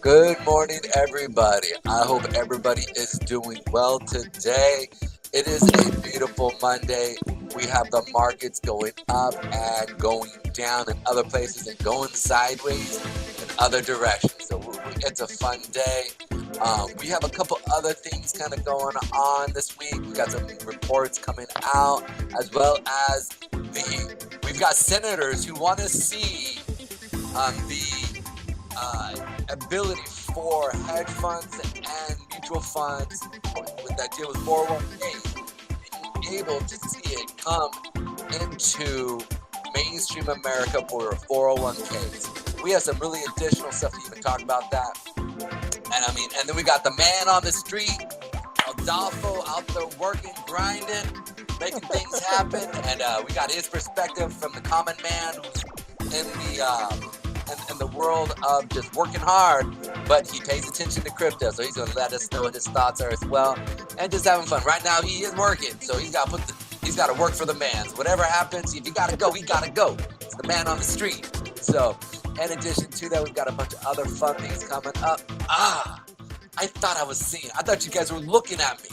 Good morning, everybody. I hope everybody is doing well today. It is a beautiful Monday. We have the markets going up and going down in other places and going sideways in other directions. So it's a fun day. We have a couple other things kind of going on this week. We got some reports coming out, as well as we've got senators who want to see the ability for hedge funds and mutual funds with that deal with 401k, being able to see it come into mainstream America for 401ks. We have some really additional stuff to even talk about that. And then we got the man on the street, Adolfo, out there working, grinding, making things happen, and we got his perspective from the common man who's in the world of just working hard, but he pays attention to crypto, so he's going to let us know what his thoughts are as well, and just having fun. Right now, he is working, so he's got to work for the man. So whatever happens, if he got to go, he got to go. It's the man on the street. So, in addition to that, we've got a bunch of other fun things coming up. I thought you guys were looking at me.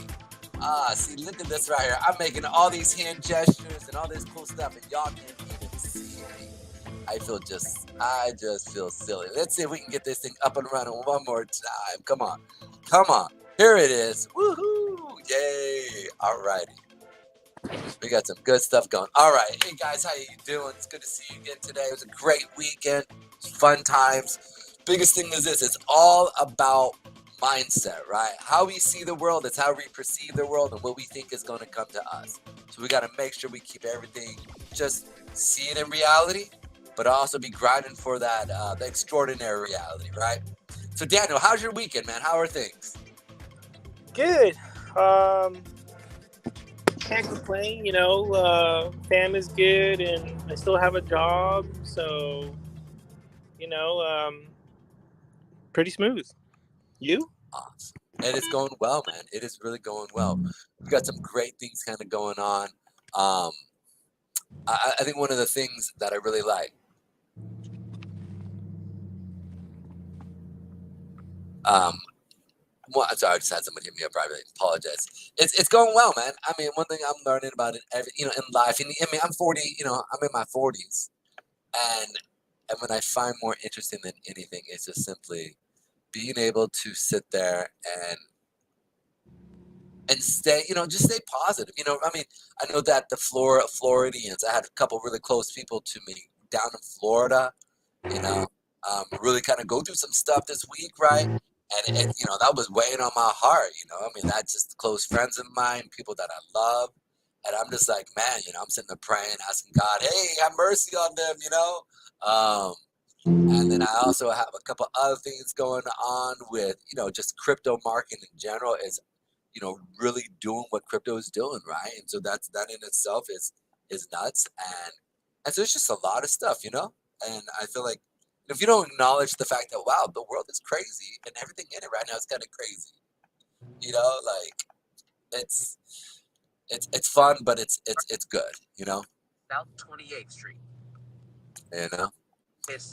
See, look at this right here. I'm making all these hand gestures and all this cool stuff, and y'all can't even see me. I just feel silly. Let's see if we can get this thing up and running one more time. Come on. Here it is. Woohoo! Yay! Alrighty. We got some good stuff going. All right. Hey guys, how you doing? It's good to see you again today. It was a great weekend. Fun times. Biggest thing is this. It's all about mindset, right? How we see the world is how we perceive the world and what we think is going to come to us. So we got to make sure we keep everything, just see it in reality, but also be grinding for that the extraordinary reality, right? So Daniel, how's your weekend, man? How are things? Good. Can't complain, fam is good and I still have a job, so pretty smooth. You? Awesome. And it's going well, man. It is really going well. We've got some great things kind of going on. I think one of the things that I really like, well, I'm sorry, I just had somebody hit me up privately. Apologize. It's going well, man. I mean, one thing I'm learning about it, in life, and I mean, I'm 40. I'm in my 40s, and when I find more interesting than anything, it's just simply being able to sit there and stay, just stay positive. I mean, I know that the Floridians, I had a couple really close people to me down in Florida, really kind of go through some stuff this week, right? And that was weighing on my heart, I mean, that's just close friends of mine, people that I love. And I'm just like, man, I'm sitting there praying, asking God, hey, have mercy on them, And then I also have a couple other things going on with, just crypto market in general is, really doing what crypto is doing, right? And so that in itself is nuts. And so it's just a lot of stuff, And I feel like if you don't acknowledge the fact that, wow, the world is crazy and everything in it right now is kind of crazy, like it's fun, but it's good, South 28th Street.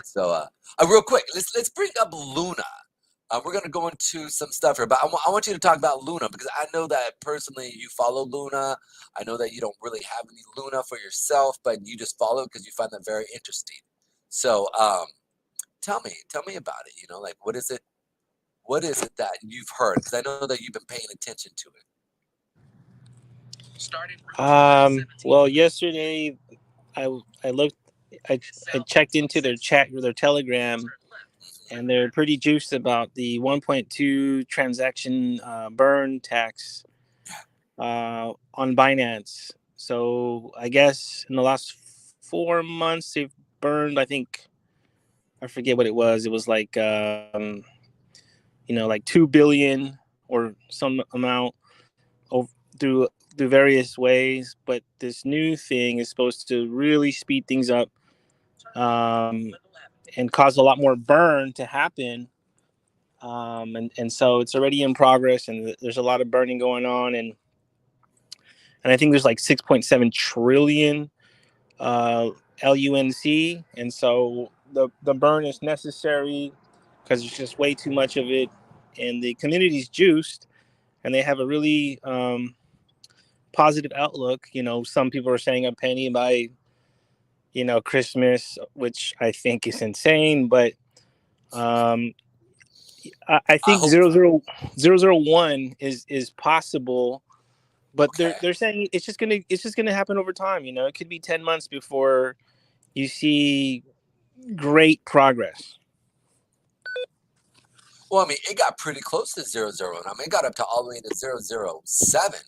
So, real quick, let's bring up Luna. We're gonna go into some stuff here, but I want you to talk about Luna because I know that personally you follow Luna. I know that you don't really have any Luna for yourself, but you just follow it because you find that very interesting. So, tell me about it. Like what is it that you've heard? Because I know that you've been paying attention to it. Well, yesterday I looked. I checked into their chat or their Telegram, and they're pretty juiced about the 1.2 transaction burn tax on Binance. So I guess in the last 4 months they've burned, I forget what it was. It was like like 2 billion or some amount through various ways. But this new thing is supposed to really speed things up. And cause a lot more burn to happen. And so it's already in progress, and there's a lot of burning going on. And I think there's like 6.7 trillion LUNC. And so the burn is necessary because there's just way too much of it, and the community's juiced, and they have a really positive outlook. Some people are saying a penny by Christmas, which I think is insane, but um, I I think hope. 001 is possible, but they're Okay. they're saying it's just gonna happen over time. It could be 10 months before you see great progress. Well, I mean, it got pretty close to 0, 0. And I mean, it got up to all the way to 0, 0, 7.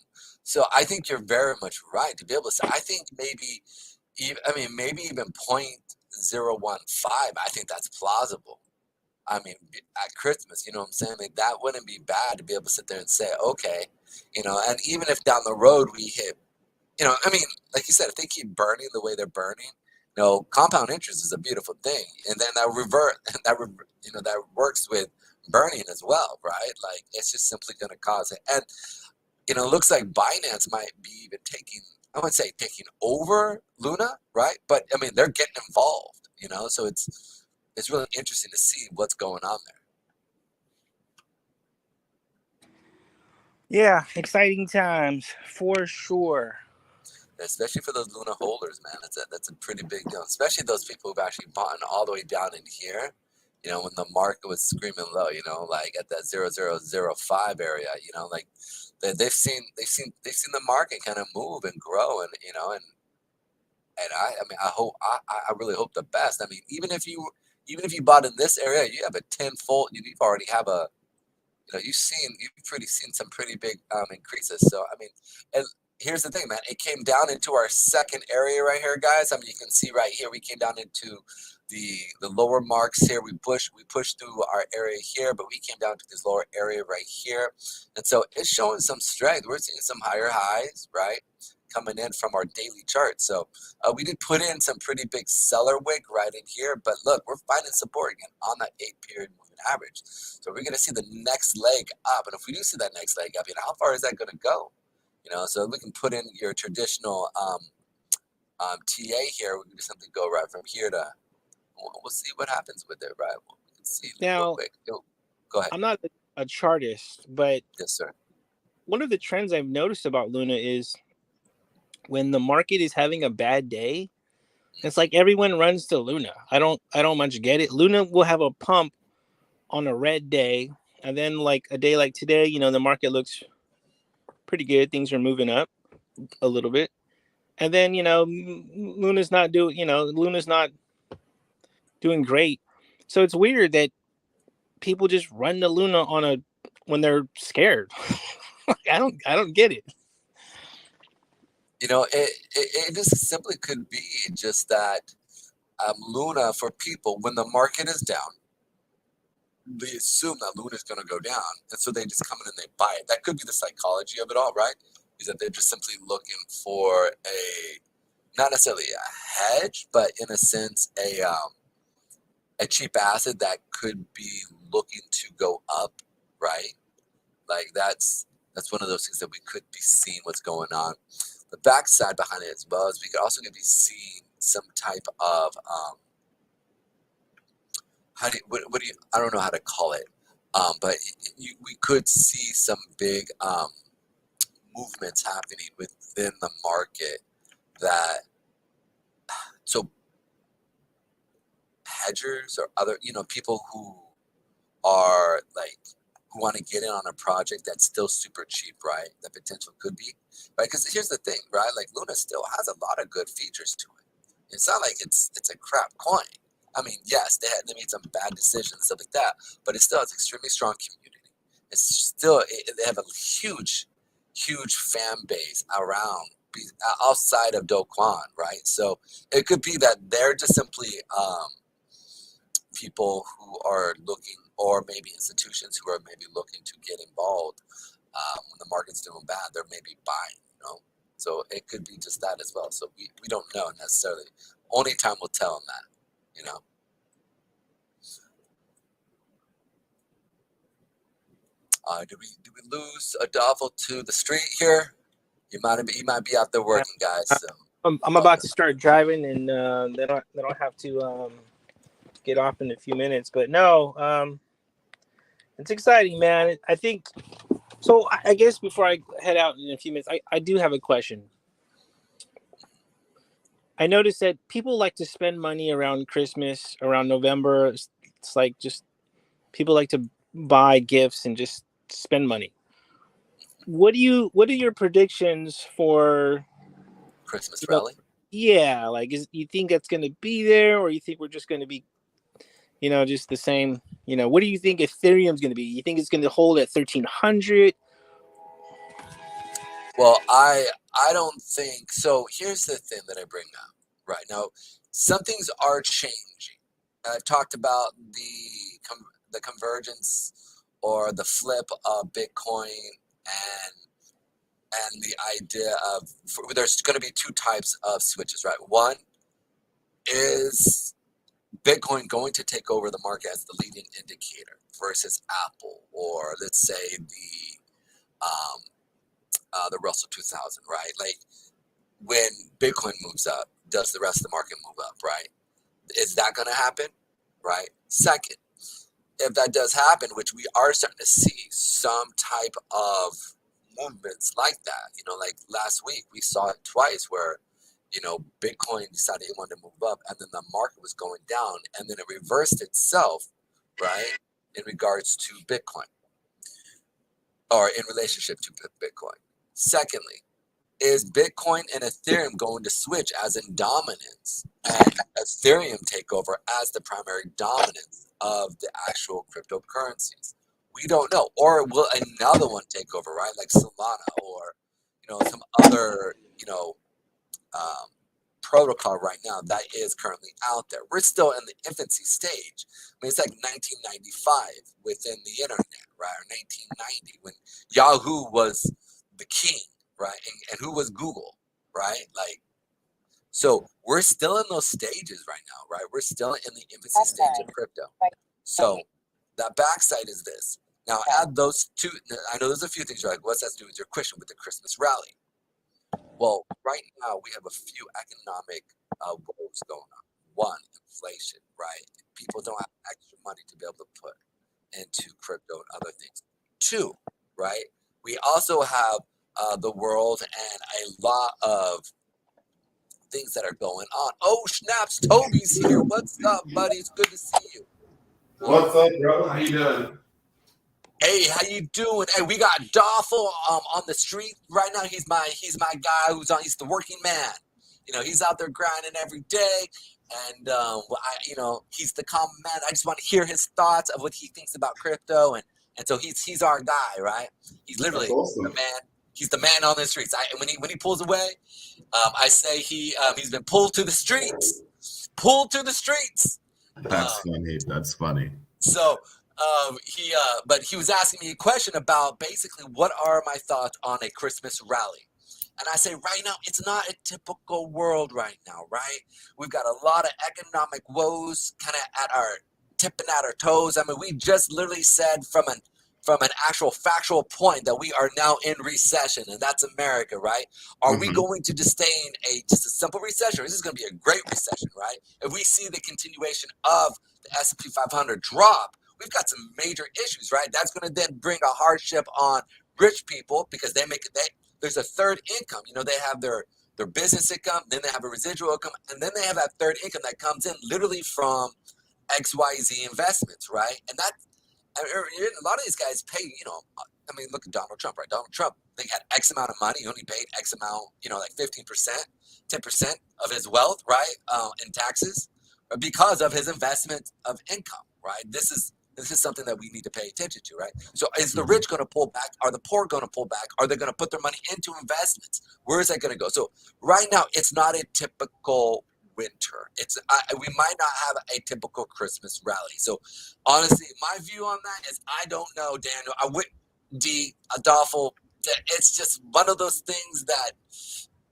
So I think you're very much right to be able to say. I think maybe, maybe even 0.015. I think that's plausible. I mean, at Christmas, you know what I'm saying? Like, that wouldn't be bad to be able to sit there and say, okay, and even if down the road we hit, like you said, if they keep burning the way they're burning, compound interest is a beautiful thing, and then that revert, that works with burning as well, right? Like, it's just simply going to cause it, and it looks like Binance might be even taking, I wouldn't say taking over Luna, right? But I mean, they're getting involved, so it's really interesting to see what's going on there. Yeah, exciting times for sure. Especially for those Luna holders, man. That's a pretty big deal. Especially those people who've actually bought all the way down in here. When the market was screaming low, like at that 0, 0, 0, 5 area, like they've seen the market kind of move and grow, and I mean, I really hope the best. I mean, even if you bought in this area, you have a tenfold. You've already have a you've seen some pretty big increases. So I mean, and here's the thing, man. It came down into our second area right here, guys. I mean, you can see right here, we came down into the lower marks here. We pushed through our area here, but we came down to this lower area right here, and so it's showing some strength. We're seeing some higher highs, right? Coming in from our daily chart. So we did put in some pretty big seller wick right in here, but look, we're finding support again on that 8-period moving average. So we're going to see the next leg up, and if we do see that next leg up, how far is that going to go? So we can put in your traditional TA here. We can just simply go right from here to. We'll see what happens with it, right? We can see real Now, quick. Go ahead. I'm not a chartist, but Yes, sir. one of the trends I've noticed about Luna is when the market is having a bad day, it's like everyone runs to Luna. I don't much get it. Luna will have a pump on a red day, and then like a day like today, the market looks pretty good. Things are moving up a little bit. And then, Luna's not doing great. So it's weird that people just run to Luna when they're scared. I don't get it. It just simply could be just that Luna, for people, when the market is down, they assume that Luna is going to go down, and so they just come in and they buy it. That could be the psychology of it all, right? Is that they're just simply looking for not necessarily a hedge, but in a sense a cheap asset that could be looking to go up, right? Like that's one of those things that we could be seeing what's going on. The backside behind it as well is we could also be seeing some type of what do you, I don't know how to call it, but we could see some big movements happening within the market that so hedgers or other people who are like who want to get in on a project that's still super cheap, right? The potential could be, right? Because here's the thing, right? Like Luna still has a lot of good features to it. It's not like it's a crap coin. I mean, yes, they made some bad decisions and stuff like that, but it still has extremely strong community. It's still they have a huge fan base around outside of Do Kwon, right? So it could be that they're just simply people who are looking, or maybe institutions who are maybe looking to get involved when the market's doing bad. They're maybe buying. So it could be just that as well. So we don't know necessarily. Only time will tell on that. Did we lose Adolfo to the street here? He might be out there working, guys. So I'm about to start driving, and then I'll have to get off in a few minutes. But no, It's exciting, man. I think so. I guess before I head out in a few minutes, I do have a question. I noticed that people like to spend money around Christmas, around November. It's like just people like to buy gifts and just spend money. What are your predictions for, Christmas you know, rally. yeah, like is you think that's going to be there, or you think we're just going to be, just the same? What do you think Ethereum's going to be? You think it's going to hold at 1300? Well, I don't think so. Here's the thing that I bring up right now. Some things are changing. I've talked about the convergence or the flip of Bitcoin and the idea of there's going to be two types of switches, right? One is Bitcoin going to take over the market as the leading indicator versus Apple, or let's say the Russell 2000, right? Like when Bitcoin moves up, does the rest of the market move up, right? Is that going to happen, right? Second, if that does happen, which we are starting to see some type of movements like that, like last week we saw it twice where, Bitcoin decided it wanted to move up and then the market was going down and then it reversed itself, right, in regards to Bitcoin or in relationship to Bitcoin. Secondly, is Bitcoin and Ethereum going to switch as in dominance and Ethereum take over as the primary dominance of the actual cryptocurrencies? We don't know. Or will another one take over, right? Like Solana or, some other, um, protocol right now that is currently out there. We're still in the infancy stage. I mean, it's like 1995 within the internet, right? Or 1990 when Yahoo was the king, right? And who was Google, right? Like, so we're still in those stages right now, right? We're still in the infancy stage of crypto. So that backside is this. Now, add those two. I know there's a few things you're like, what's that to do with your question with the Christmas rally? Well, right now we have a few economic woes going on. One, inflation, right? People don't have extra money to be able to put into crypto and other things. Two, right? We also have the world and a lot of things that are going on. Oh, snaps, Toby's here. What's up, buddy? It's good to see you. What's up, bro? How you doing? Hey, how you doing? Hey, we got Doffel on the street right now. He's my guy he's the working man. He's out there grinding every day, and he's the common man. I just want to hear his thoughts of what he thinks about crypto, and so he's our guy, right? He's literally the man. He's the man on the streets. When he pulls away, I say he's been pulled to the streets. Pulled to the streets. That's funny. That's funny. So but he was asking me a question about basically what are my thoughts on a Christmas rally. And I say right now, it's not a typical world right now, right? We've got a lot of economic woes kind of tipping at our toes. I mean, we just literally said from an actual factual point that we are now in recession, and that's America, right? Are we going to sustain just a simple recession, or is this going to be a great recession, right? If we see the continuation of the S&P 500 drop, we've got some major issues, right? That's going to then bring a hardship on rich people because there's a third income. They have their business income, then they have a residual income, and then they have that third income that comes in literally from XYZ investments, right? And a lot of these guys pay, look at Donald Trump, right? Donald Trump, they had X amount of money. He only paid X amount, like 15%, 10% of his wealth, right, in taxes because of his investment of income, right? This is something that we need to pay attention to, right? So is the rich going to pull back? Are the poor going to pull back? Are they going to put their money into investments? Where is that going to go? So right now, it's not a typical winter. We might not have a typical Christmas rally. So honestly, my view on that is I don't know, Daniel. Adolfo, it's just one of those things that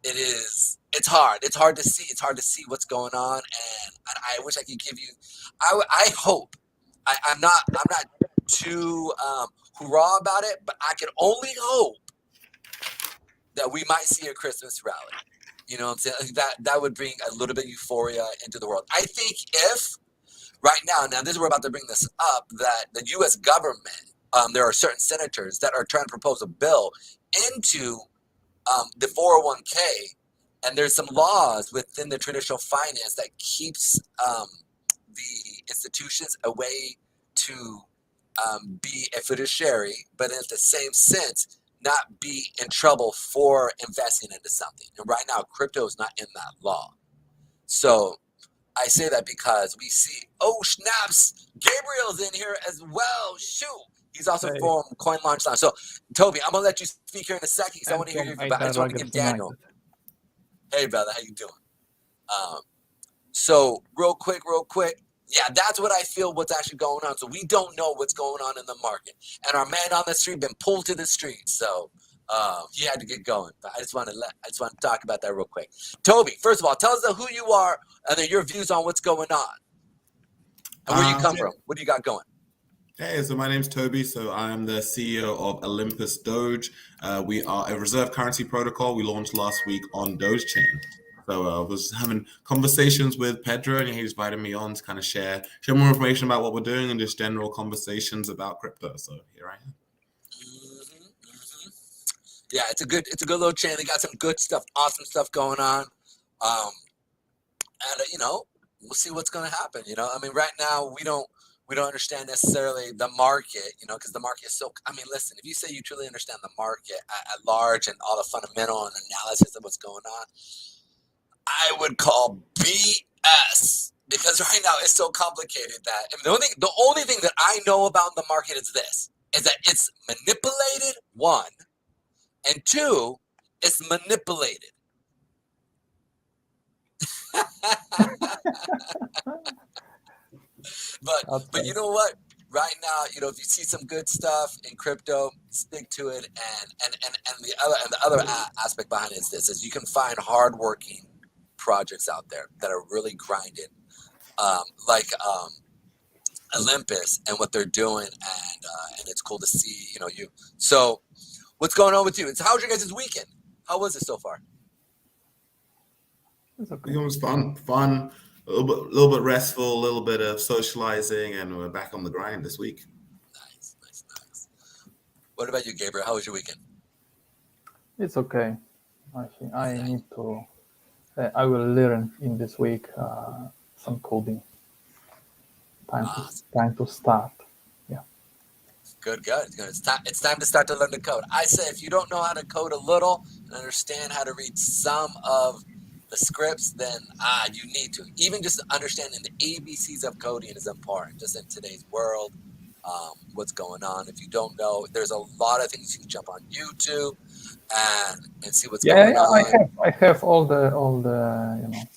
it's hard. It's hard to see. It's hard to see what's going on, and I wish I could give you. I hope. I'm not too hurrah about it, but I can only hope that we might see a Christmas rally. You know what I'm saying? That would bring a little bit of euphoria into the world. I think if right now this is we're about to bring this up, that the U.S. government there are certain senators that are trying to propose a bill into the 401k, and there's some laws within the traditional finance that keeps the institutions away to be a fiduciary, but in the same sense, not be in trouble for investing into something. And right now, crypto is not in that law. So I say that because we see, oh snaps, Gabriel's in here as well. Shoot. He's also Hey. from Coin Launch Lounge. So, Toby, I'm gonna let you speak here in a second because I I'm want to hear from your view. But I just want to Rogers give Daniel. United. Hey, brother, how you doing? So real quick. Yeah, that's what I feel what's actually going on. So we don't know what's going on in the market. And our man on the street been pulled to the street. So he had to get going. But I just want to talk about that real quick. Toby, first of all, tell us who you are and then your views on what's going on. And where you come from. What do you got going? Hey, so my name's Toby. So I'm the CEO of Olympus Doge. We are a reserve currency protocol. We launched last week on Doge Chain. So I was having conversations with Pedro, and he invited me on to kind of share more information about what we're doing and just general conversations about crypto. So here I am. Yeah, it's a good little chain. They got some good stuff, awesome stuff going on. And we'll see what's going to happen. I mean, right now we don't understand necessarily the market, because the market is so. I mean, listen, if you say you truly understand the market at large and all the fundamental and analysis of what's going on, I would call BS, because right now it's so complicated that the only thing that I know about the market is that it's manipulated, one, and two, it's manipulated. But you know what? Right now, if you see some good stuff in crypto, stick to it. And the other aspect behind it is you can find hardworking projects out there that are really grinding, like Olympus and what they're doing, and it's cool to see. You. So, what's going on with you? How's your guys' weekend? How was it so far? It's okay. It was fun, a little bit restful, a little bit of socializing, and we're back on the grind this week. Nice. What about you, Gabriel? How was your weekend? It's okay. I think I need to. I will learn in this week some coding. Time to start. Yeah. Good. It's time to start to learn to code. I say if you don't know how to code a little and understand how to read some of the scripts, then you need to. Even just understanding the ABCs of coding is important, just in today's world. What's going on? If you don't know, there's a lot of things you can jump on YouTube and see what's going on. I have all the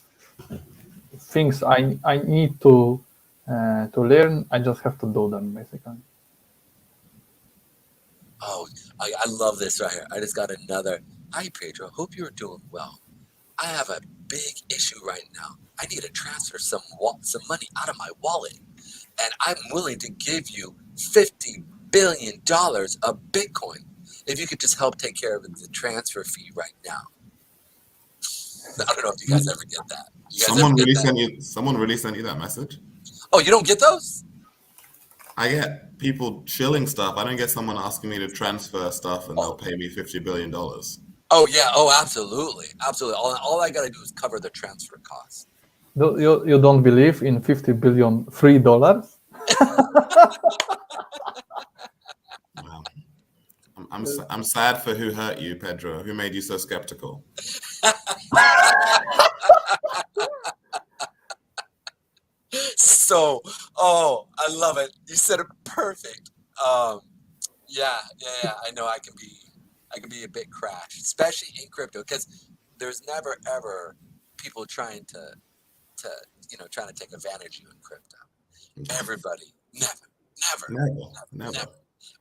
things I need to learn. I just have to do them basically. Oh, I love this right here. I just got another. Hi, Pedro. Hope you're doing well. I have a big issue right now. I need to transfer some money out of my wallet, and I'm willing to give you $50 billion of Bitcoin if you could just help take care of the transfer fee right now. I don't know if you guys ever get that. Someone really sent you that message? Oh, you don't get those? I get people shilling stuff. I don't get someone asking me to transfer stuff and they'll pay me $50 billion. Oh, yeah. Oh, absolutely. All I got to do is cover the transfer cost. You don't believe in $50 billion $3? Wow. I'm sad for who hurt you, Pedro. Who made you so skeptical? So, I love it. You said it perfect. Yeah. I know I can be a bit crashed, especially in crypto, because there's never ever people trying to take advantage of you in crypto. Everybody, never.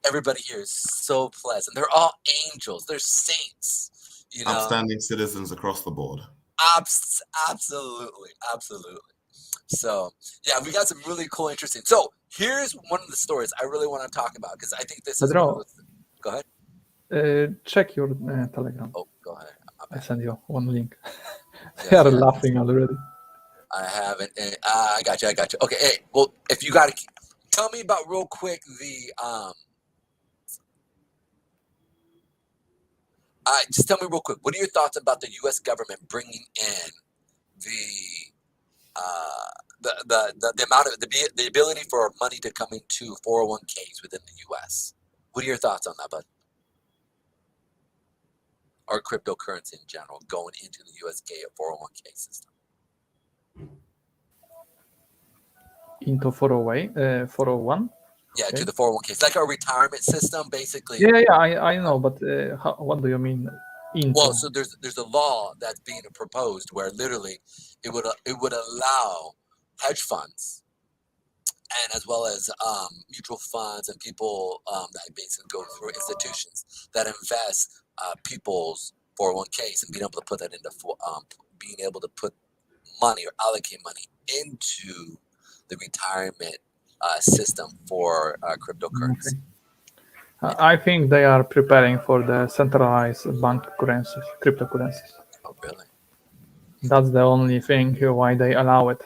Everybody here is so pleasant. They're all angels. They're saints. Upstanding citizens across the board. Absolutely. So, yeah, we got some really cool, interesting. So, here's one of the stories I really want to talk about, because I think this is. Go ahead. Check your Telegram. Oh, go ahead. I send you one link. They are laughing already. I haven't. I got you. Okay. Hey, well, if you got to tell me about real quick the Just tell me real quick, what are your thoughts about the U.S. government bringing in the amount of the ability for money to come into 401ks within the U.S.? What are your thoughts on that, bud? Or cryptocurrency in general going into the USK 401k system? Into 401? Yeah, Okay. to the 401k. It's like a retirement system, basically. Yeah, I know, but what do you mean into? Well, so there's a law that's being proposed where literally it would allow hedge funds and as well as mutual funds and people that basically go through institutions that invest people's 401ks and being able to put that into being able to put money or allocate money into the retirement system for cryptocurrency. Okay. I think they are preparing for the centralized bank currencies, cryptocurrencies. Oh, really? That's the only thing why they allow it.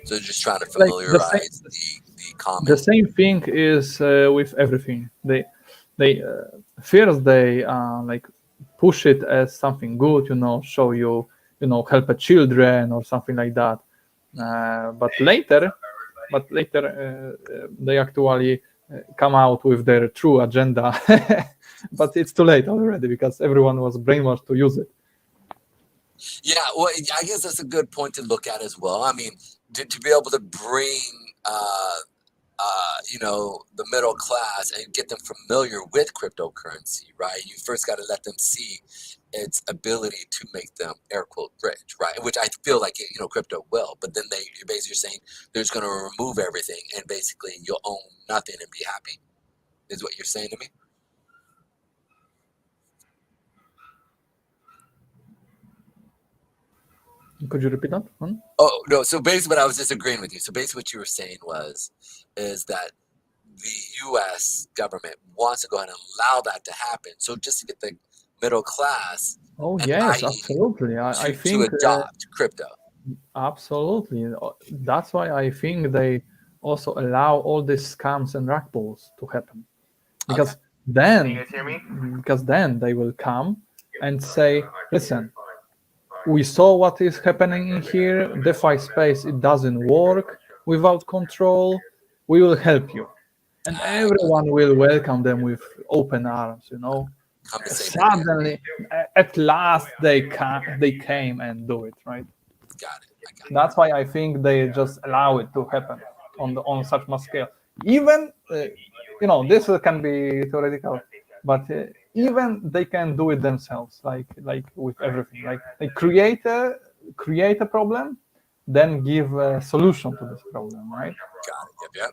So they're just trying to Like familiarize the common. The same thing is with everything. They first they like push it as something good, show you, help a children or something like that. But later they actually come out with their true agenda. But it's too late already because everyone was brainwashed to use it. Yeah, well, I guess that's a good point to look at as well. I mean, to be able to bring, the middle class and get them familiar with cryptocurrency, right? You first got to let them see its ability to make them air quote rich, right? Which I feel like crypto will. But then you're basically saying they're just going to remove everything and basically you'll own nothing and be happy. Is what you're saying to me? Could you repeat that one? Oh no! So basically, what I was disagreeing with you. So basically, what you were saying is that the U.S. government wants to go ahead and allow that to happen. So just to get the middle class, Oh yes, absolutely. I think to adopt crypto. Absolutely. That's why I think they also allow all these scams and rug pulls to happen. Because then they will come and say, listen, we saw what is happening in here, DeFi space, it doesn't work without control, we will help you. And everyone will welcome them with open arms, Suddenly, at last, they came and do it, right? Got it. That's why I think they just allow it to happen on such mass scale. Even this can be theoretical, but even they can do it themselves, like with everything. Like they create a problem, then give a solution to this problem, right? Got it. Yep.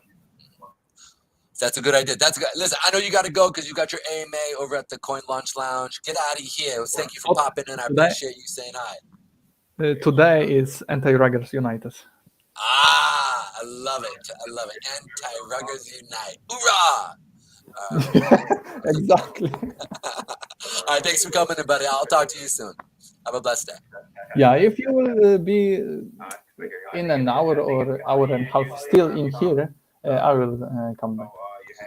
That's a good idea. That's good. Listen, I know you got to go because you got your AMA over at the Coin Launch Lounge. Get out of here. Thank you for popping in. I appreciate you saying hi. Today is Anti-Ruggers United. I love it. Anti-Ruggers Unite. Hoorah! Exactly. All right, thanks for coming in, buddy. I'll talk to you soon. Have a blessed day. Yeah, if you will be in an hour or hour and a half still in here, I will come back.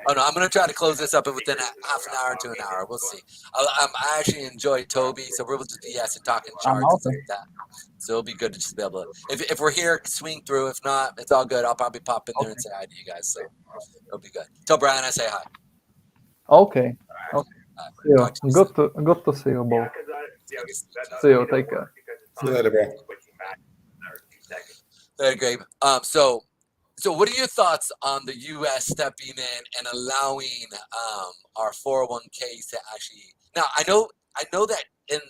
Oh no, I'm gonna try to close this up within half an hour to an hour. We'll see. I actually enjoy Toby, so we're able to BS and talk in charts and stuff like that. So it'll be good to just be able to. If we're here, swing through. If not, it's all good. I'll probably pop in there and say hi to you guys. So it'll be good. Tell Brian I say hi. Okay. See you. Good to see you both. See you. Take care. See you later, bro. Very great. So what are your thoughts on the U.S. stepping in and allowing our 401ks to actually? Now I know that in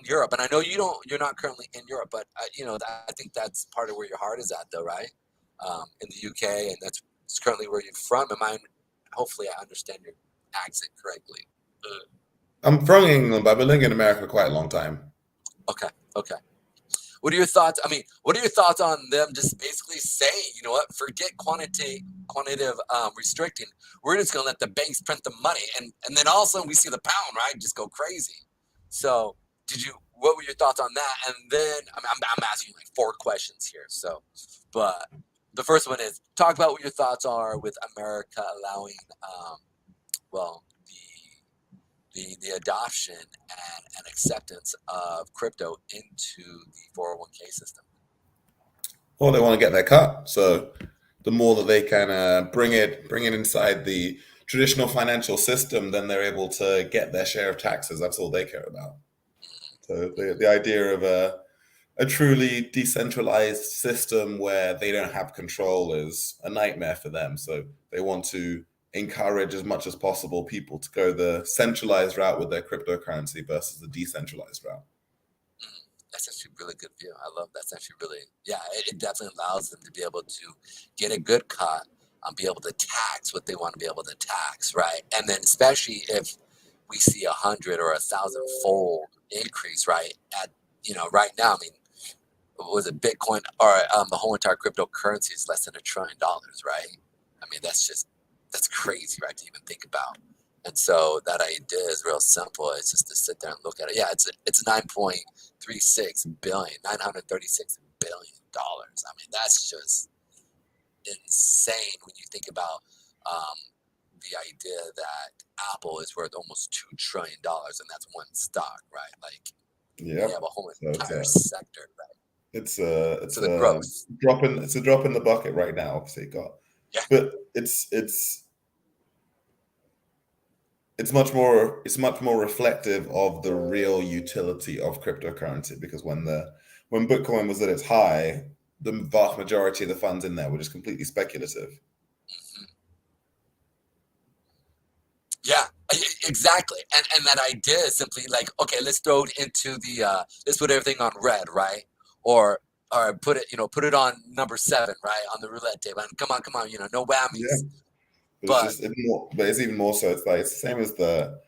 Europe, and I know you're not currently in Europe, but I think that's part of where your heart is at, though, right? In the UK, and that's currently where you're from. Hopefully I understand your accent correctly. I'm from England, but I've been living in America for quite a long time. Okay. What are your thoughts? I mean, what are your thoughts on them just basically saying, you know what, forget quantitative restricting. We're just going to let the banks print the money. And then all of a sudden we see the pound, right, just go crazy. So what were your thoughts on that? And then, I'm asking you like 4 questions here. So, but the first one is talk about what your thoughts are with America allowing, the the adoption and acceptance of crypto into the 401k system. Well, they want to get their cut. So the more that they can bring it inside the traditional financial system, then they're able to get their share of taxes. That's all they care about. So the idea of a truly decentralized system where they don't have control is a nightmare for them. So they want to encourage as much as possible people to go the centralized route with their cryptocurrency versus the decentralized route. That's actually a really good view. I love that. That's actually really, yeah, it definitely allows them to be able to get a good cut, be able to tax what they want to be able to tax, right? And then especially if we see 100 or 1,000-fold increase, right? At, right now, I mean, what was it, Bitcoin or the whole entire cryptocurrency is less than $1 trillion, right? I mean, that's crazy, right, to even think about. And so that idea is real simple. It's just to sit there and look at it. Yeah, it's 9.36 billion, $936 billion. I mean, that's just insane when you think about the idea that Apple is worth almost $2 trillion, and that's one stock, right? Like, you have a whole entire sector, right? It's the growth. It's a drop in the bucket right now. Obviously, but it's much more reflective of the real utility of cryptocurrency, because when Bitcoin was at its high, the vast majority of the funds in there were just completely speculative. Mm-hmm. Yeah, exactly. And that idea is simply like, okay, let's throw it into let's put everything on red, right? Or put it on number 7, right, on the roulette table. And come on, no whammies. Yeah. But it's even more so. It's like it's the same as the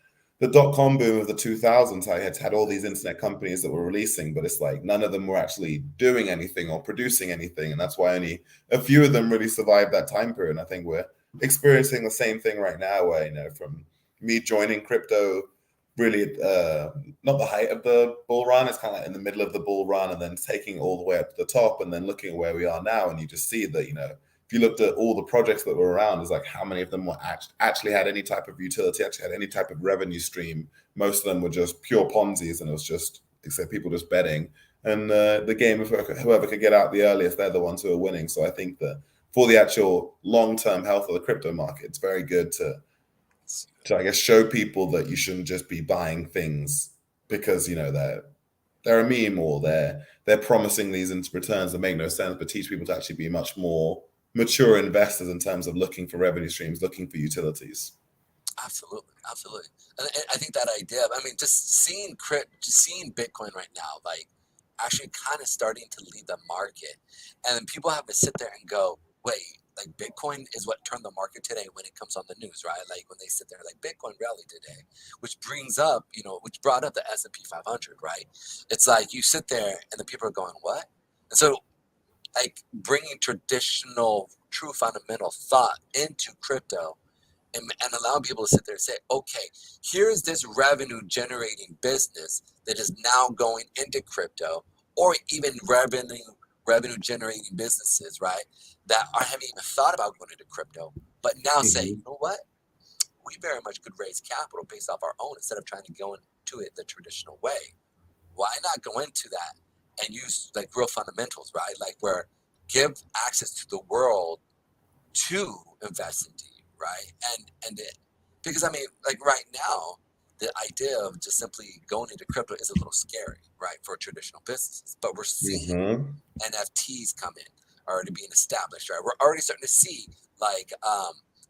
dot-com boom of the 2000s. I had all these internet companies that were releasing, but it's like none of them were actually doing anything or producing anything, and that's why only a few of them really survived that time period. And I think we're experiencing the same thing right now, where from me joining crypto, really not the height of the bull run. It's kind of like in the middle of the bull run, and then taking all the way up to the top, and then looking at where we are now, and you just see that if you looked at all the projects that were around, it's like how many of them were actually had any type of utility, actually had any type of revenue stream. Most of them were just pure Ponzi's, and it was just, except people just betting. And the game of whoever could get out the earliest, they're the ones who are winning. So I think that for the actual long-term health of the crypto market, it's very good to I guess show people that you shouldn't just be buying things because they're a meme, or they're promising these returns that make no sense, but teach people to actually be much more mature investors in terms of looking for revenue streams, looking for utilities. Absolutely. And I think that idea, just seeing Bitcoin right now, like actually kind of starting to lead the market, and then people have to sit there and go, wait, like Bitcoin is what turned the market today when it comes on the news, right? Like when they sit there like Bitcoin rally today, which brought up the S&P 500, right? It's like you sit there and the people are going, what? And so like bringing traditional, true fundamental thought into crypto and allow people to sit there and say, okay, here's this revenue generating business that is now going into crypto, or even revenue generating businesses, right, that haven't even thought about going into crypto, but now say, you know what, we very much could raise capital based off our own instead of trying to go into it the traditional way. Why not go into that and use like real fundamentals, right? Like where give access to the world to invest into you, right? Because like right now, the idea of just simply going into crypto is a little scary, right, for traditional businesses. But we're seeing NFTs come in, already being established, right? We're already starting to see like,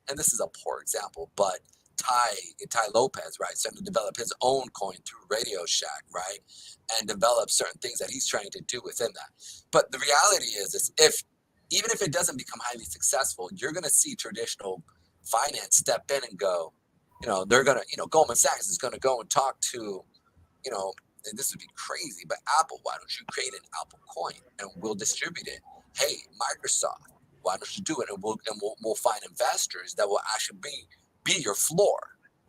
and this is a poor example, but Ty Lopez, right, starting to develop his own coin through Radio Shack, right, and develop certain things that he's trying to do within that. But the reality is even if it doesn't become highly successful, you're going to see traditional finance step in and go, they're going to, Goldman Sachs is going to go and talk to, and this would be crazy, but Apple, why don't you create an Apple coin and we'll distribute it? Hey, Microsoft, why don't you do it? And we'll find investors that will actually be your floor,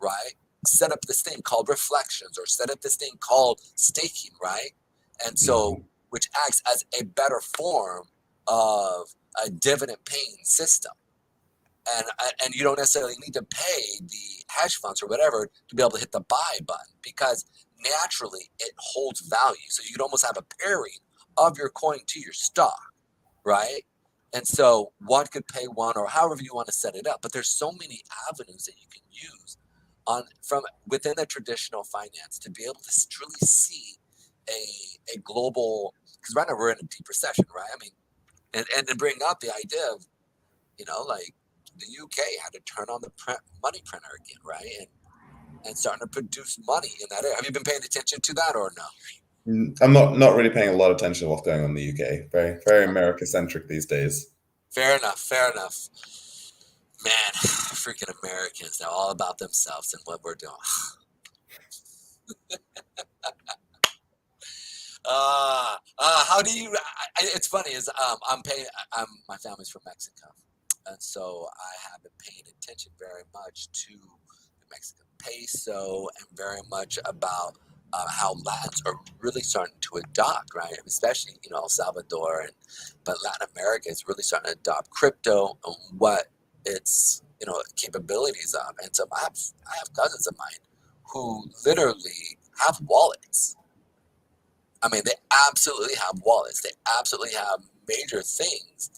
right? Set up this thing called reflections, or set up this thing called staking, right? And so, which acts as a better form of a dividend paying system. and you don't necessarily need to pay the hedge funds or whatever to be able to hit the buy button, because naturally it holds value. So you could almost have a pairing of your coin to your stock, right? And so one could pay one, or however you want to set it up. But there's so many avenues that you can use on from within a traditional finance to be able to truly see a global, because right now we're in a deep recession, right? I mean, and to bring up the idea of, like the UK had to turn on the money printer again, right? And starting to produce money in that area. Have you been paying attention to that or no? I'm not really paying a lot of attention to what's going on in the UK. Very, very America-centric these days. Fair enough, fair enough. Man, freaking Americans, they're all about themselves and what we're doing. How do you? It's funny is my family's from Mexico, and so I have been paying attention very much to the Mexican peso and very much about how Latins are really starting to adopt, right? Especially El Salvador, but Latin America is really starting to adopt crypto and what its capabilities of. And so I have cousins of mine who literally have wallets. I mean, they absolutely have wallets. They absolutely have major things,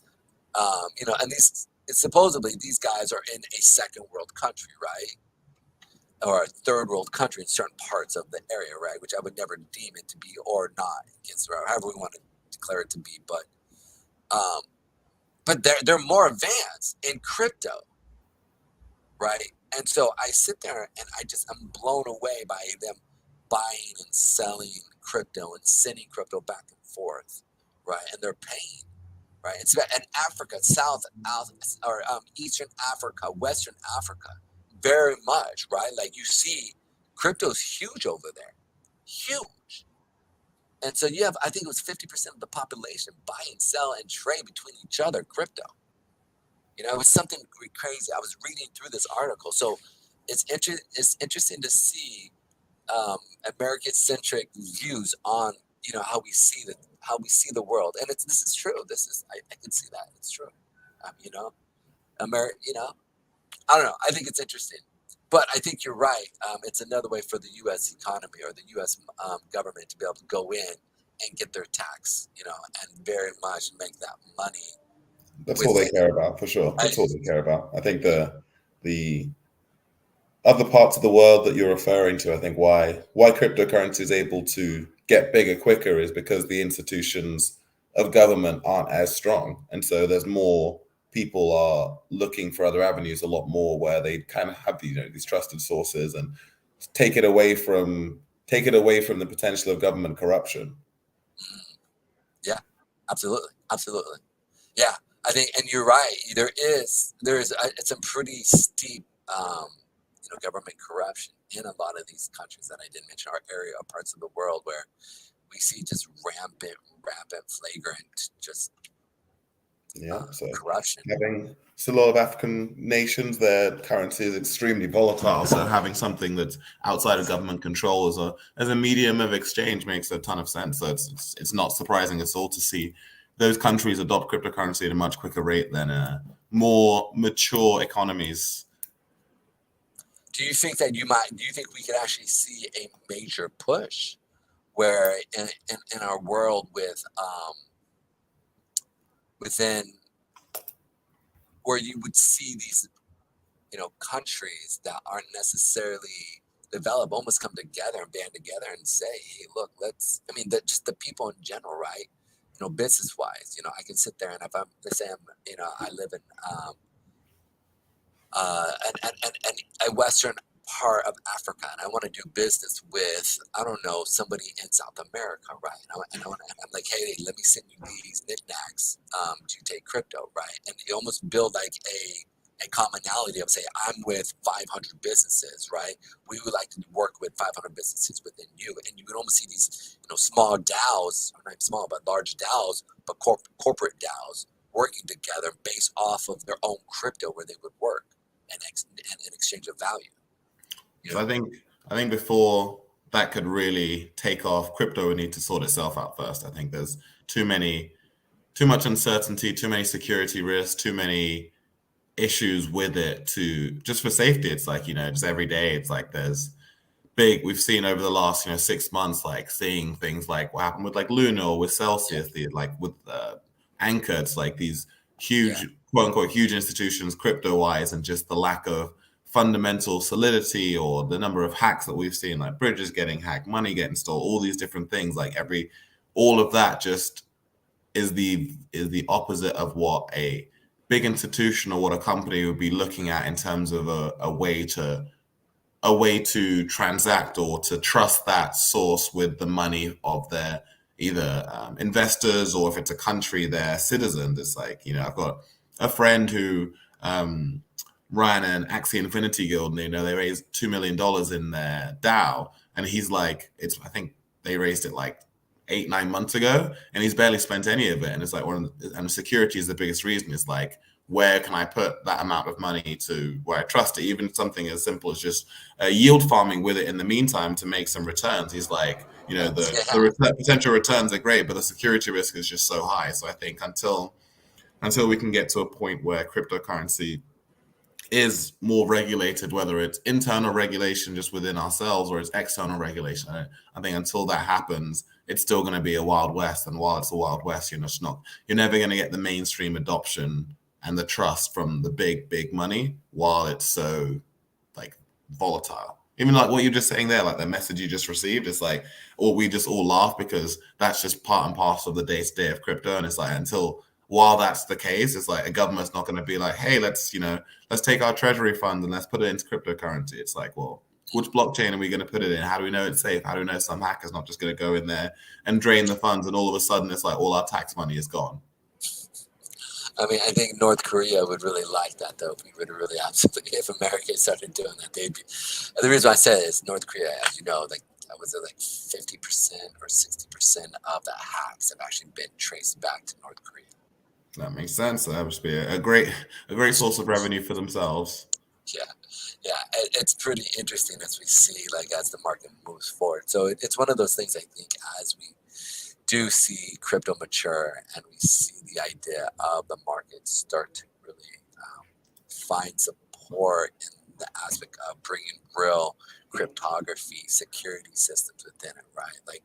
and supposedly these guys are in a second world country, right? Or a third world country in certain parts of the area, right? Which I would never deem it to be, or not, or however we want to declare it to be. But they're more advanced in crypto, right? And so I sit there and I'm blown away by them buying and selling crypto and sending crypto back and forth, right? And they're paying, right? It's in Africa, Eastern Africa, Western Africa, very much, right? Like you see, crypto's huge over there, huge. And so you have, I think it was 50% of the population buy and sell and trade between each other crypto. It was something crazy. I was reading through this article, so it's interesting to see American-centric views on how we see the world, and this is true. I can see that it's true. I don't know. I think it's interesting, but I think you're right. It's another way for the U.S. economy or the U.S. Government to be able to go in and get their tax, and very much make that money. That's all they care about, for sure. That's all they care about. I think the other parts of the world that you're referring to, I think why cryptocurrency is able to get bigger quicker is because the institutions of government aren't as strong. And so there's more people are looking for other avenues a lot more where they kind of have these trusted sources and take it away from the potential of government corruption. Yeah, absolutely. Yeah, I think, and you're right. There is some pretty steep government corruption in a lot of these countries that I didn't mention, our area, or parts of the world where we see just rampant, flagrant, just corruption. Having a lot of African nations, their currency is extremely volatile. So having something that's outside of government control as a medium of exchange makes a ton of sense. So it's not surprising at all to see those countries adopt cryptocurrency at a much quicker rate than more mature economies. Do you think that do you think we could actually see a major push where in our world within where you would see these countries that aren't necessarily developed almost come together and band together and say, hey, look, just the people in general, right? Business wise, I can sit there and if let's say I live in a western part of Africa, and I want to do business with, I don't know, somebody in South America, right? And I'm like, hey, let me send you these knickknacks to take crypto, right? And you almost build like a commonality of, say, I'm with 500 businesses, right? We would like to work with 500 businesses within you, and you would almost see these, small DAOs, or not small, but large DAOs, but corporate DAOs working together based off of their own crypto where they would work and in exchange of value. So I think before that could really take off, crypto would need to sort itself out first. I think there's too much uncertainty, too many security risks, too many issues with it to just for safety. It's like, just every day it's like we've seen over the last 6 months, like seeing things like what happened with like Luna or with Celsius, like with Anchor. It's like these huge, quote unquote, huge institutions crypto wise, and just the lack of fundamental solidity, or the number of hacks that we've seen, like bridges getting hacked, money getting stolen, all these different things, like all of that just is the opposite of what a big institution or what a company would be looking at in terms of a way to transact or to trust that source with the money of their either investors, or if it's a country, their citizens. It's like, I've got a friend who ran an Axie Infinity guild, and they raised $2 million in their DAO, and he's like, I think they raised it like 8-9 months ago, and he's barely spent any of it. And it's like, and security is the biggest reason. It's like, where can I put that amount of money to where I trust it? Even something as simple as just yield farming with it in the meantime to make some returns. He's like, the potential returns are great, but the security risk is just so high. So I think until we can get to a point where cryptocurrency is more regulated, whether it's internal regulation just within ourselves or it's external regulation, I think until that happens, it's still going to be a Wild West. And while it's a Wild West, you're never going to get the mainstream adoption and the trust from the big money while it's so like volatile. Even like what you're just saying there, like the message you just received, it's like, or we just all laugh because that's just part and parcel of the day-to-day of crypto. And it's like, while that's the case, it's like a government's not going to be like, hey, let's take our treasury fund and let's put it into cryptocurrency. It's like, well, which blockchain are we going to put it in? How do we know it's safe? How do we know some hacker's not just going to go in there and drain the funds, and all of a sudden it's like all our tax money is gone? I mean, I think North Korea would really like that, though. If we would really absolutely, if America started doing that, they'd be. The reason why I say it is North Korea, as you know, like was it like 50% or 60% of the hacks have actually been traced back to North Korea. That makes sense. That would be a great source of revenue for themselves. Yeah, it's pretty interesting as we see, like as the market moves forward. So it's one of those things, I think, as we do see crypto mature and we see the idea of the market start to really find support in the aspect of bringing real cryptography, security systems within it, right? Like,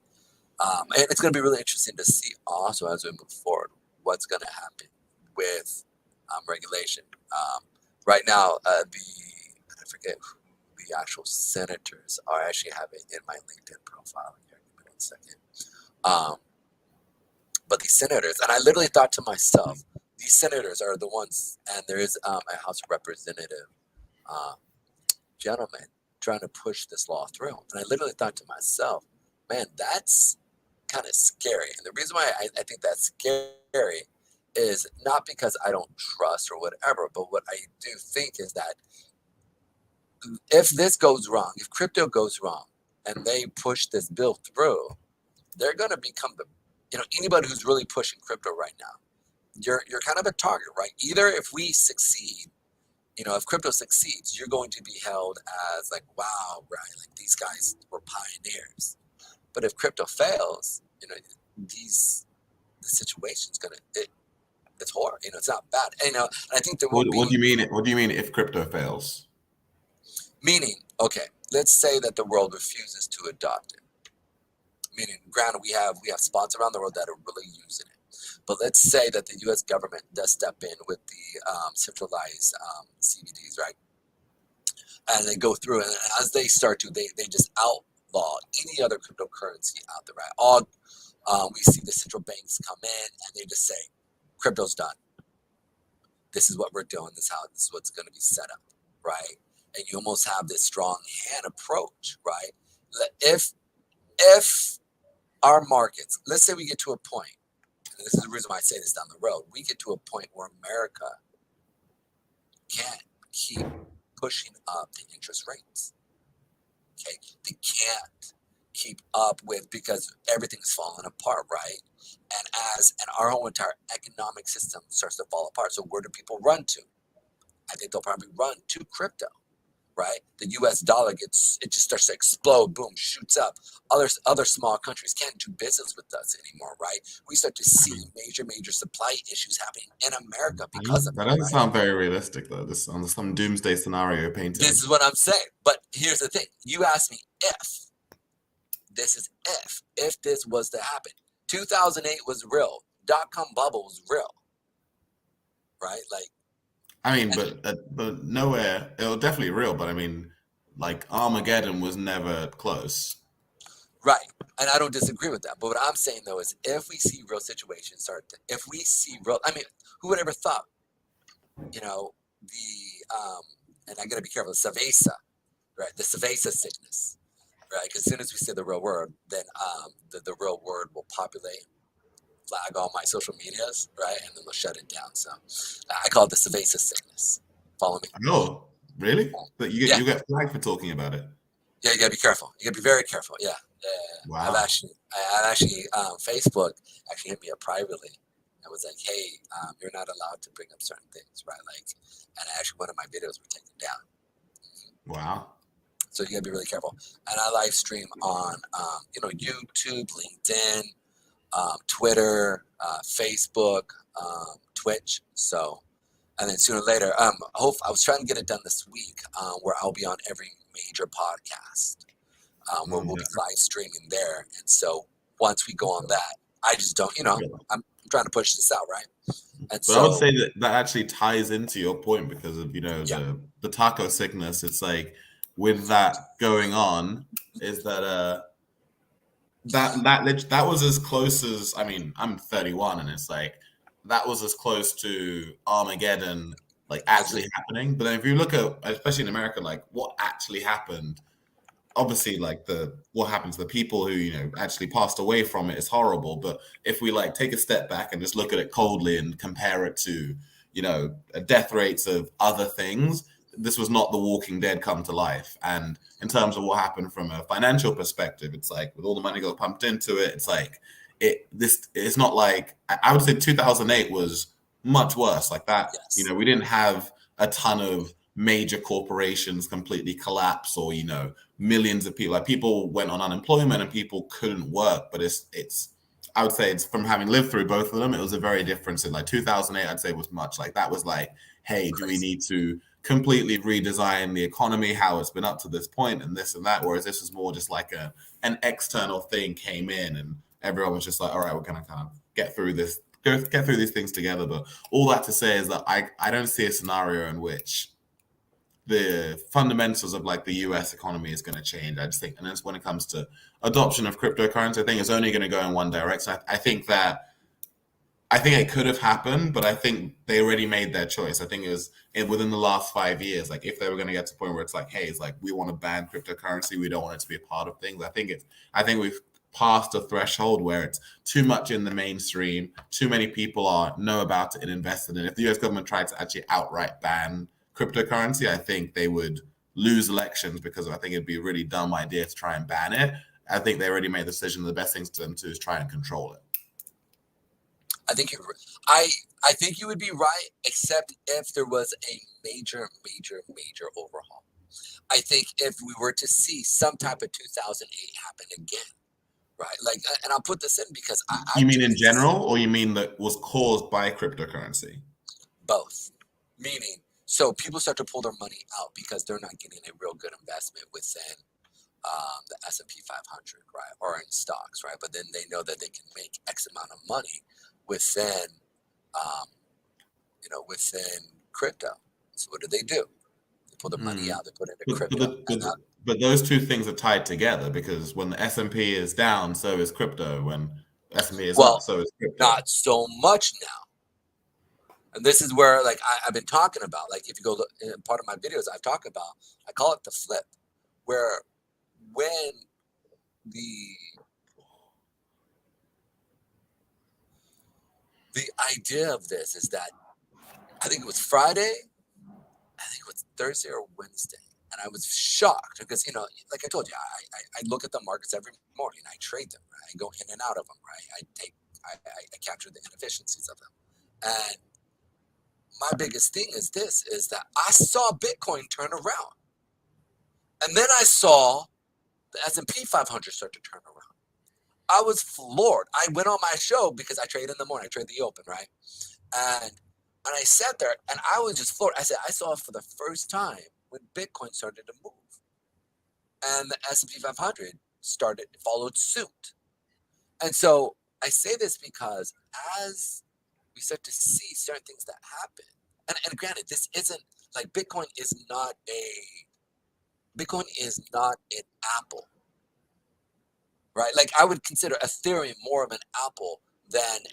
and it's going to be really interesting to see also as we move forward what's going to happen with regulation. Right now, I forget who the actual senators are. I actually have it in my LinkedIn profile here. Give me 1 second. But these senators, and I literally thought to myself, these senators are the ones, and there is a House of Representative gentleman trying to push this law through. And I literally thought to myself, man, that's kind of scary. And the reason why I think that's scary is not because I don't trust or whatever, but what I do think is that if this goes wrong, if crypto goes wrong and they push this bill through, they're going to become anybody who's really pushing crypto right now, you're kind of a target, right? Either if we succeed, if crypto succeeds, you're going to be held as like, wow, right? Like these guys were pioneers. But if crypto fails, the situation's it's horrible. It's not bad. And I think there will be. What do you mean? What do you mean if crypto fails? Meaning, okay, let's say that the world refuses to adopt it. Meaning, granted, we have spots around the world that are really using it. But let's say that the U.S. government does step in with the centralized CBDs, right? And they go through, and as they start to, they just outlaw any other cryptocurrency out there, right? We see the central banks come in, and they just say, crypto's done. This is what we're doing. This is what's going to be set up, right? And you almost have this strong hand approach, right? If our markets, let's say we get to a point, and this is the reason why I say this down the road, we get to a point where America can't keep pushing up the interest rates. Okay, they can't keep up with, because everything's falling apart, right? And our whole entire economic system starts to fall apart. So where do people run to? I think they'll probably run to crypto, right? The U.S. dollar it just starts to explode, boom, shoots up. Other small countries can't do business with us anymore, right? We start to see major supply issues happening in America because of That it, doesn't right? sound very realistic, though. This on some doomsday scenario you're painting. This is what I'm saying. But here's the thing: you asked me if this is if this was to happen. 2008 was real. .com bubble was real, right? Like, I mean, but nowhere. It was definitely real, but I mean, like Armageddon was never close. right. And I don't disagree with that. But what I'm saying though is, if we see real situations if we see real, I mean, who would ever thought, you know, and I gotta be careful, Savesa, right? The Savesa sickness, right? Because as soon as we say the real word, then the real word will populate, flag all my social medias, right? And then they'll shut it down. So I call it the Savesa sickness. Follow me? No, really? But Yeah. you get flagged for talking about it. Yeah, you gotta be careful. You gotta be very careful. Yeah. Wow. I've actually, Facebook actually hit me up privately. I was like, hey, you're not allowed to bring up certain things, right? Like, and actually one of my videos were taken down. Wow. So you gotta be really careful. And I live stream on, YouTube, LinkedIn, Twitter, Facebook, Twitch. So, and then sooner or later, I was trying to get it done this week, where I'll be on every major podcast, where we'll be live streaming there. And so once we go on that, I just don't, I'm trying to push this out, right? And But so I would say that actually ties into your point because of the taco sickness. It's like with that going on, is that that was as close as, I mean, I'm 31 and it's like that was as close to Armageddon like actually happening. But then if you look at, especially in America, like what actually happened, obviously like what happened to the people who actually passed away from it is horrible. But if we like take a step back and just look at it coldly and compare it to death rates of other things, this was not The Walking Dead come to life. And in terms of what happened from a financial perspective, it's like with all the money got pumped into it, it's like it's not like, I would say 2008 was much worse like that. yes. We didn't have a ton of major corporations completely collapse, or millions of people, like people went on unemployment and people couldn't work. But it's I would say, it's from having lived through both of them, it was a very different. In like 2008, I'd say was much like that was like, hey, do we need to completely redesign the economy, how it's been up to this point and this and that? Whereas this was more just like an external thing came in and everyone was just like, all right, we're gonna kind of get through this, get through these things together. But all that to say is that I don't see a scenario in which the fundamentals of like the US economy is going to change. I just think, and that's when it comes to adoption of cryptocurrency, I think it's only going to go in one direction. I think it could have happened, but I think they already made their choice. I think it was within the last 5 years, like if they were going to get to the point where it's like, hey, it's like, we want to ban cryptocurrency, we don't want it to be a part of things. I think we've passed a threshold where it's too much in the mainstream, too many people know about it and invested in it. If the US government tried to actually outright ban cryptocurrency, I think they would lose elections, because I think it'd be a really dumb idea to try and ban it. I think they already made the decision. The best thing for them to do is try and control it. I think you would be right, except if there was a major overhaul. I think if we were to see some type of 2008 happen again, right? Like, and I'll put this in because you mean in general, or you mean that was caused by cryptocurrency? Both. Meaning, so people start to pull their money out because they're not getting a real good investment within the S&P 500, right, or in stocks, right? But then they know that they can make X amount of money within, within crypto. So what do? They pull their money out, they put it in crypto. But those two things are tied together, because when the S&P is down, so is crypto. When S&P is up, so is crypto. Not so much now. And this is where, like, I've been talking about, like, if you go look in part of my videos, I call it the flip, where when the idea of this is that, I think it was Friday, I think it was Thursday or Wednesday, and I was shocked because, like I told you, I look at the markets every morning, I trade them, right? I go in and out of them, right? I capture the inefficiencies of them. And my biggest thing is that I saw Bitcoin turn around. And then I saw the S&P 500 start to turn around. I was floored. I went on my show because I trade in the morning. I trade the open, right? And I sat there and I was just floored. I said, I saw it for the first time when Bitcoin started to move. And the S&P 500 followed suit. And so I say this because as we start to see certain things that happen, and granted, this isn't like Bitcoin is not an Apple, right? Like I would consider Ethereum more of an Apple than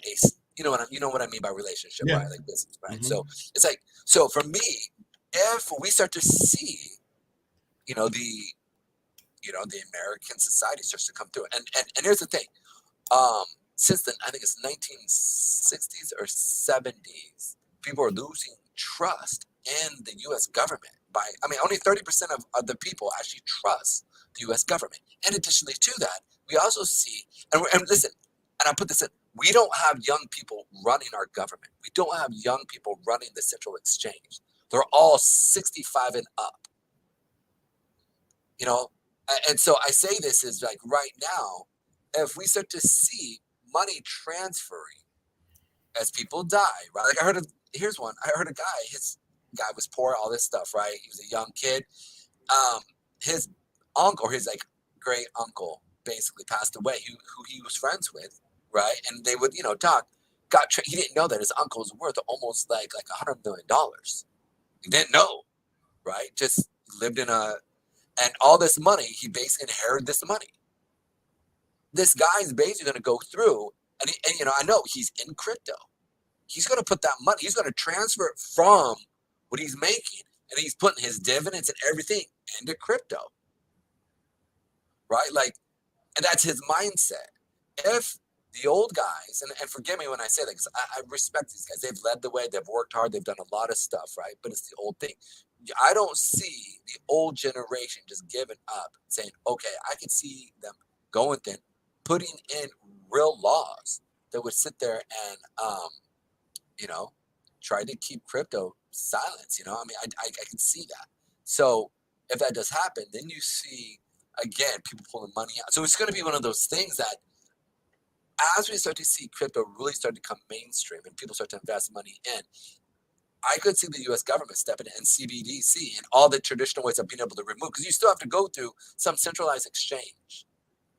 you know what I mean by relationship, Yeah. right? Like business, right? Mhm. So it's like, so for me, if we start to see, the American society starts to come through, and here's the thing, since then I think it's 1960s or 70s, people are losing trust in the U.S. government. Only 30% of the people actually trust the U.S. government. And additionally to that, we also see, and listen, and I put this in, we don't have young people running our government. We don't have young people running the central exchange. They're all 65 and up, and so I say this is like right now, if we start to see money transferring as people die, right? Like here's one. I heard his guy was poor, all this stuff, right? He was a young kid. His uncle, his like great uncle, basically passed away, who he was friends with, right? And they would, talk. He didn't know that his uncle was worth almost like $100 million. He didn't know, right? Just lived and all this money, he basically inherited this money. This guy is basically going to go through, and I know he's in crypto. He's going to put that money, he's going to transfer it from what he's making, and he's putting his dividends and everything into crypto, right? Like, and that's his mindset. If the old guys, and forgive me when I say that, because I respect these guys. They've led the way. They've worked hard. They've done a lot of stuff, right? But it's the old thing. I don't see the old generation just giving up, saying, okay, I can see them going then, putting in real laws that would sit there and, try to keep crypto silence. I can see that. So if that does happen, then you see, again, people pulling money out. So it's going to be one of those things that as we start to see crypto really start to come mainstream and people start to invest money in, I could see the U.S. government stepping in and CBDC and all the traditional ways of being able to remove, because you still have to go through some centralized exchange,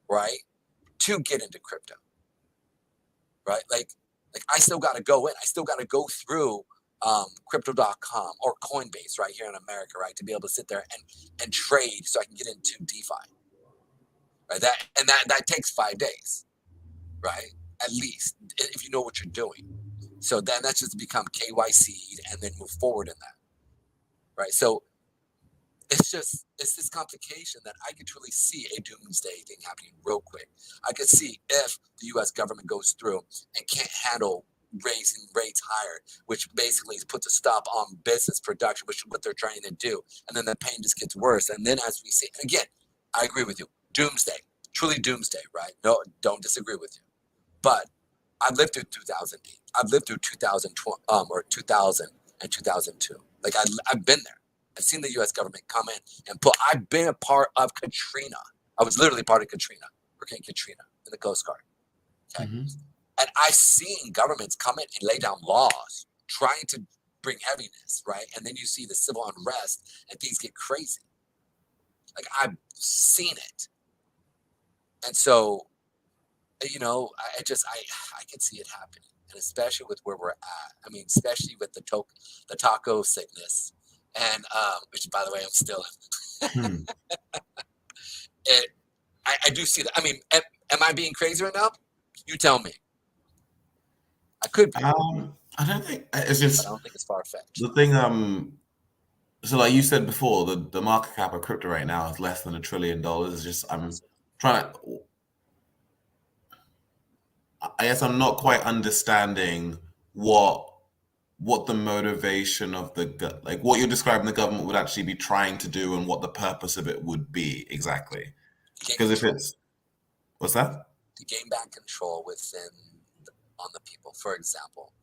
right, to get into crypto, right? Like I still got to go in. I still got to go through crypto.com or Coinbase right here in America, right, to be able to sit there and trade so I can get into DeFi, right? That takes 5 days, right? At least, if you know what you're doing. So then that's just become KYC and then move forward in that, right? So it's this complication that I could truly see a doomsday thing happening real quick. I could see if the U.S. government goes through and can't handle raising rates higher, which basically puts a stop on business production, which is what they're trying to do. And then the pain just gets worse. And then as we see, and again, I agree with you, doomsday, truly doomsday, right? No, don't disagree with you. But I've lived through 2008. I've lived through 2012 or 2000 and 2002. Like I've been there. I've seen the U.S. government come in and I've been a part of Katrina. I was literally part of Katrina, Hurricane Katrina in the Coast Guard. Okay, and I've seen governments come in and lay down laws trying to bring heaviness, right? And then you see the civil unrest and things get crazy. Like I've seen it, and so I can see it happening, and especially with where we're at. I mean, especially with the taco sickness, and which, by the way, I'm still in. I do see that. I mean, am I being crazy right now? You tell me. I could be. I don't think it's just. I don't think it's far fetched. The thing. So like you said before, the market cap of crypto right now is less than $1 trillion. It's just I'm trying to. I guess I'm not quite understanding what the motivation of like what you're describing the government would actually be trying to do and what the purpose of it would be exactly. Because if it's what's that? To gain back control on the people. For example,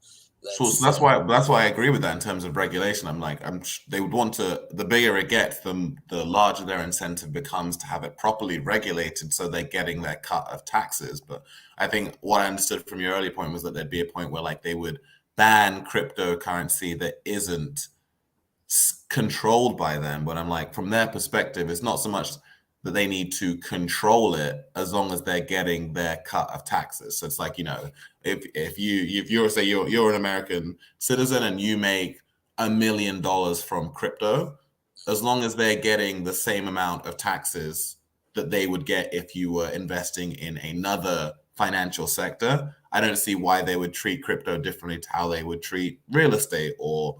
So, Let's so say. that's why I agree with that in terms of regulation. I'm like, they would want to. The bigger it gets, the larger their incentive becomes to have it properly regulated, so they're getting their cut of taxes. But I think what I understood from your earlier point was that there'd be a point where like they would ban cryptocurrency that isn't controlled by them. But I'm like, from their perspective, it's not so much that they need to control it as long as they're getting their cut of taxes. So it's like, if you're say you're an American citizen and you make $1 million from crypto, as long as they're getting the same amount of taxes that they would get if you were investing in another financial sector, I don't see why they would treat crypto differently to how they would treat real estate or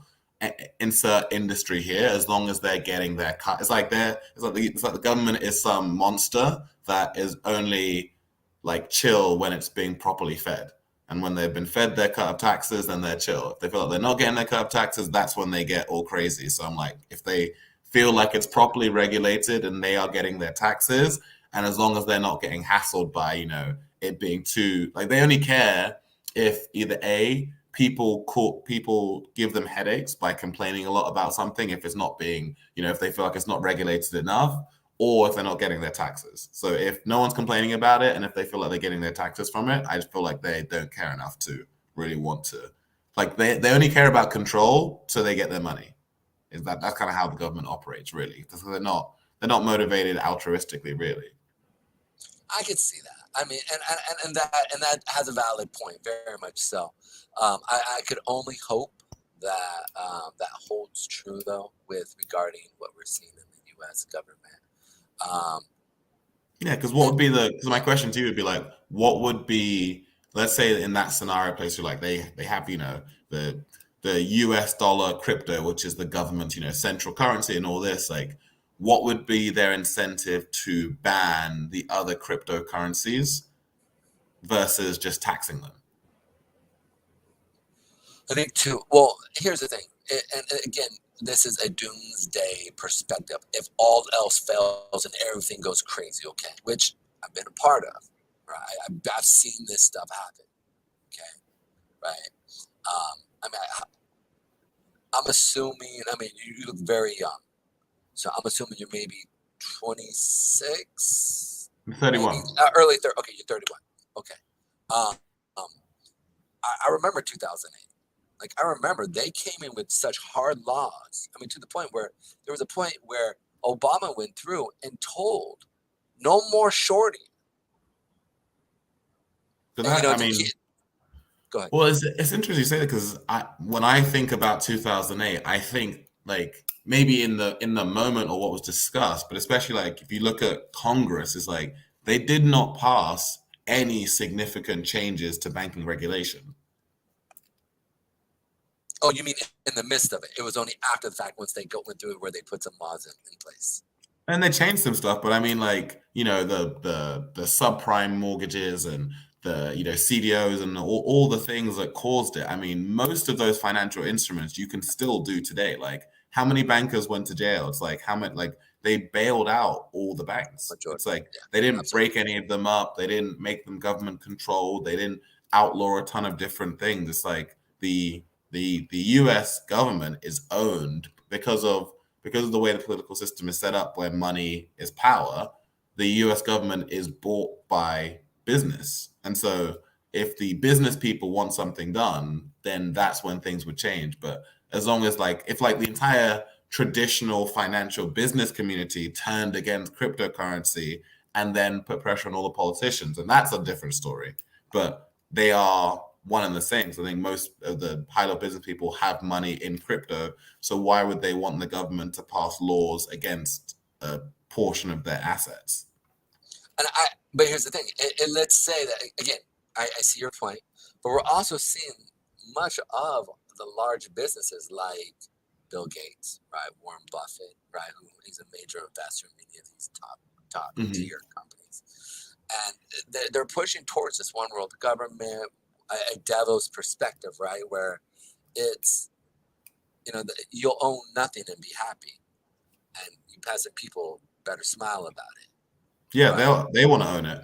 insert industry here, as long as they're getting their cut. It's like the government is some monster that is only like chill when it's being properly fed. And when they've been fed their cut of taxes, then they're chill. If they feel like they're not getting their cut of taxes, that's when they get all crazy. So I'm like, if they feel like it's properly regulated and they are getting their taxes, and as long as they're not getting hassled by, it being too like they only care if either A, people give them headaches by complaining a lot about something if it's not being, if they feel like it's not regulated enough, or if they're not getting their taxes. So if no one's complaining about it and if they feel like they're getting their taxes from it, I just feel like they don't care enough to really want to, like they only care about control so they get their money. That's kind of how the government operates, really. Because they're not motivated altruistically, really. I could see that. I mean, and that has a valid point, very much so. I could only hope that that holds true, though, with regarding what we're seeing in the U.S. government. Um, Yeah, because what would be because my question to you would be like, what would be, let's say in that scenario place, you're like, they have, the US dollar crypto, which is the government, central currency and all this, like, what would be their incentive to ban the other cryptocurrencies versus just taxing them? I think too. Well, here's the thing, and again, this is a doomsday perspective. If all else fails and everything goes crazy, okay, which I've been a part of, right? I've seen this stuff happen, okay, right? I mean, I'm assuming. I mean, you look very young, so I'm assuming you're maybe 26, maybe 31. early 30. Okay, you're 31. Okay. Um, um, I remember 2008. Like I remember they came in with such hard laws. I mean, to the point where there was a point where Obama went through and told no more shorting. So And that, I mean, go ahead. well, it's interesting you say that because when I think about 2008, I think like maybe in the moment or what was discussed, but especially like if you look at Congress, it's like they did not pass any significant changes to banking regulation. Oh, you mean in the midst of it? It was only after the fact once they went through it where they put some laws in place. And they changed some stuff, but I mean, like the subprime mortgages and the CDOs and all the things that caused it. I mean, most of those financial instruments you can still do today. Like, how many bankers went to jail? It's like how many like they bailed out all the banks. Majority. It's like Yeah, they didn't absolutely. break any of them up. They didn't make them government controlled. They didn't outlaw a ton of different things. It's like the U.S. government is owned because of the way the political system is set up, where money is power. The US government is bought by business. And so if the business people want something done, then that's when things would change. But as long as if the entire traditional financial business community turned against cryptocurrency and then put pressure on all the politicians, and that's a different story. But they are one and the same. So I think most of the high-level business people have money in crypto. So why would they want the government to pass laws against a portion of their assets? But here's the thing. And let's say that again. I see your point, but we're also seeing much of the large businesses like Bill Gates, right? Warren Buffett, right? Who is a major investor in many of these top tier companies, and they're pushing towards this one world government, a devil's perspective, right? Where it's you'll own nothing and be happy, and you peasant people better smile about it. Yeah, right? they want to own it.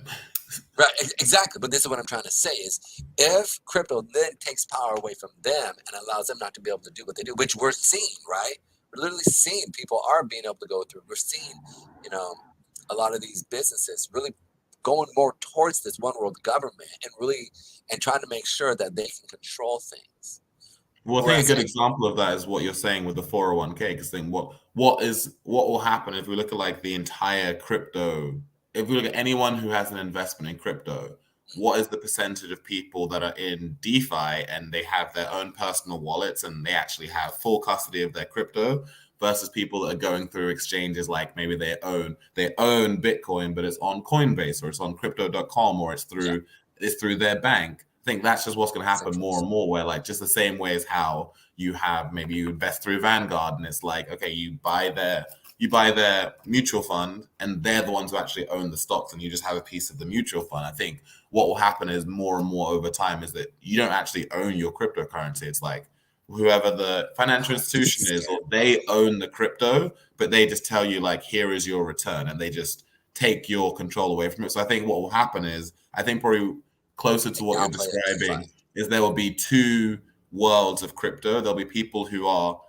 Right, exactly. But this is what I'm trying to say is if crypto then takes power away from them and allows them not to be able to do what they do, which we're seeing, right? We're literally seeing people are being able to go through. We're seeing, you know, a lot of these businesses really going more towards this one world government and really and trying to make sure that they can control things. Well, I think a Whereas good like example of that is what you're saying with the 401k. Because think what will happen if we look at like the entire crypto, if we look at anyone who has an investment in crypto, what is the percentage of people that are in DeFi and they have their own personal wallets and they actually have full custody of their crypto versus people that are going through exchanges like maybe they own Bitcoin, but it's on Coinbase or it's on crypto.com or yeah, it's through their bank. I think that's just what's going to happen more centralized. and more, where like just the same way as how you have maybe you invest through Vanguard and it's like, okay, you buy their mutual fund and they're the ones who actually own the stocks and you just have a piece of the mutual fund. I think what will happen is more and more over time is that you don't actually own your cryptocurrency. It's like whoever the financial Oh, this institution is is, or scary. they own the crypto, but they just tell you like, here is your return, and they just take your control away from it. So I think what will happen is, I think probably closer They to what you're downplay a describing DeFi. is there will be two worlds of crypto. There'll be people who are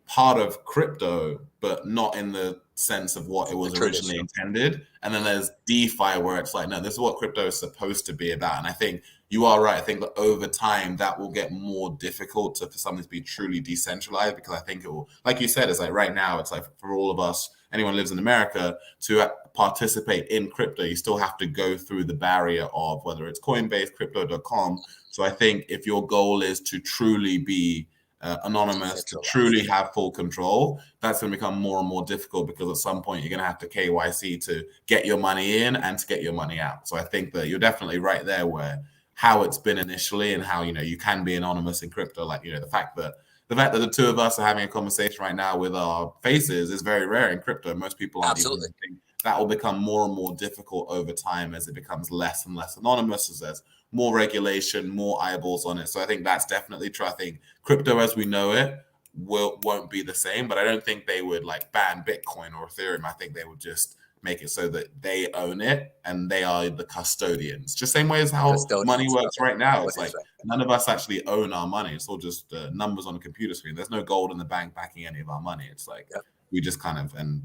part of crypto, but not in the sense of what it The was originally traditional. intended. And then Mm, there's DeFi where it's like, no, this is what crypto is supposed to be about. And I think you are right. I think that over time that will get more difficult for something to be truly decentralized, because I think it will, like you said, it's like right now, it's like for all of us, anyone who lives in America, to participate in crypto, you still have to go through the barrier of whether it's Coinbase, crypto.com. So I think if your goal is to truly be anonymous, to decentralized. truly have full control, that's going to become more and more difficult, because at some point you're going to have to KYC to get your money in and to get your money out. So I think that you're definitely right there where how it's been initially and how you can be anonymous in crypto, like the fact that the two of us are having a conversation right now with our faces is very rare in crypto. Most people aren't even. Absolutely. I think that will become more and more difficult over time as it becomes less and less anonymous, as there's more regulation, more eyeballs on it. So I think that's definitely true. I think crypto as we know it won't be the same, but I don't think they would like ban Bitcoin or Ethereum. I think they would just make it so that they own it and they are the custodians. Just same way as The how money custodians works of it. right now. What It's is like right? none of us actually own our money. It's all just numbers on a computer screen. There's no gold in the bank backing any of our money. It's like Yep. we just kind of, and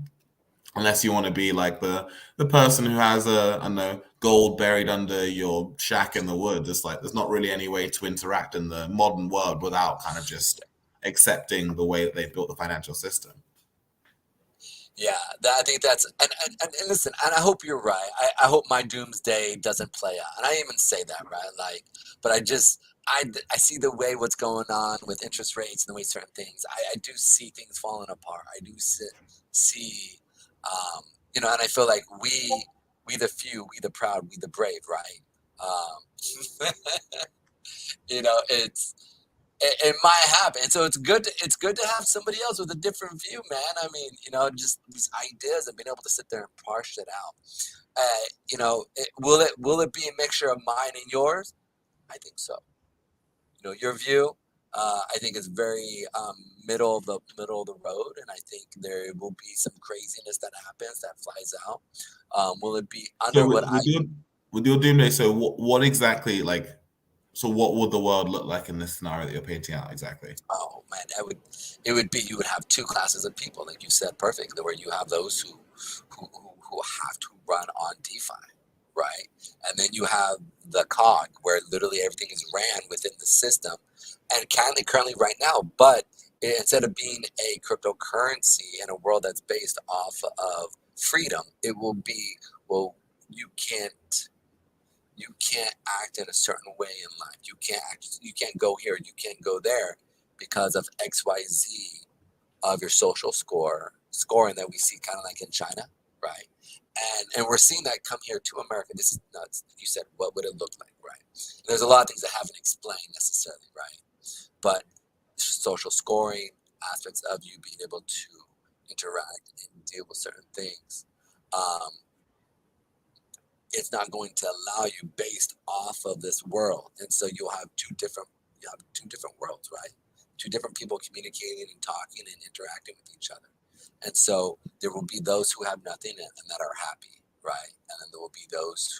unless you want to be like the person who has I don't know, gold buried under your shack in the woods. It's like there's not really any way to interact in the modern world without kind of just accepting the way that they've built the financial system. Yeah, I think that's and listen, and I hope you're right. I hope my doomsday doesn't play out, and I even say that right. Like, but I see the way what's going on with interest rates and the way certain things. I do see things falling apart. I do see, um, and I feel like we the few, we the proud, we the brave, right? It's it might happen. So it's good to have somebody else with a different view, man. I mean, just these ideas and being able to sit there and parse it out. Will it be a mixture of mine and yours? I think so. Your view, I think is very middle of the road, and I think there will be some craziness that happens that flies out. Will it be So under what I? with your doomsday, so what exactly like? So what would the world look like in this scenario that you're painting out exactly? Oh man, you would have two classes of people, like you said perfectly, where you have those who have to run on DeFi, right? And then you have the cog, where literally everything is ran within the system, and currently right now, but instead of being a cryptocurrency in a world that's based off of freedom, it will be, well, you can't act in a certain way in life. You can't go here, you can't go there because of XYZ of your social scoring that we see kind of like in China, right? And we're seeing that come here to America. This is nuts. You said, what would it look like, right? And there's a lot of things that haven't explained necessarily, right? But social scoring, aspects of you being able to interact and deal with certain things. Um, it's not going to allow you based off of this world, and so you have two different worlds, right? Two different people communicating and talking and interacting with each other, and so there will be those who have nothing and that are happy, right? And then there will be those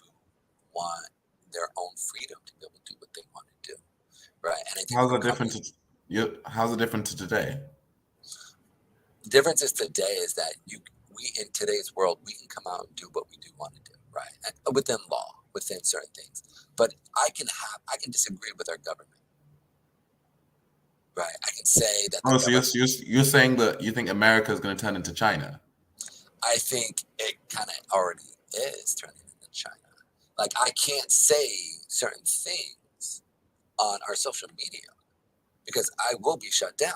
want their own freedom to be able to do what they want to do, right? And I think How's we're it different coming. how's it different to today? The difference is today is that we in today's world we can come out and do what we do want to do, right? And within law, within certain things. But I can disagree with our government, right? I can say that the Oh, so government. you're saying that you think America is going to turn into China? I think it kind of already is turning into China. Like I can't say certain things on our social media because I will be shut down.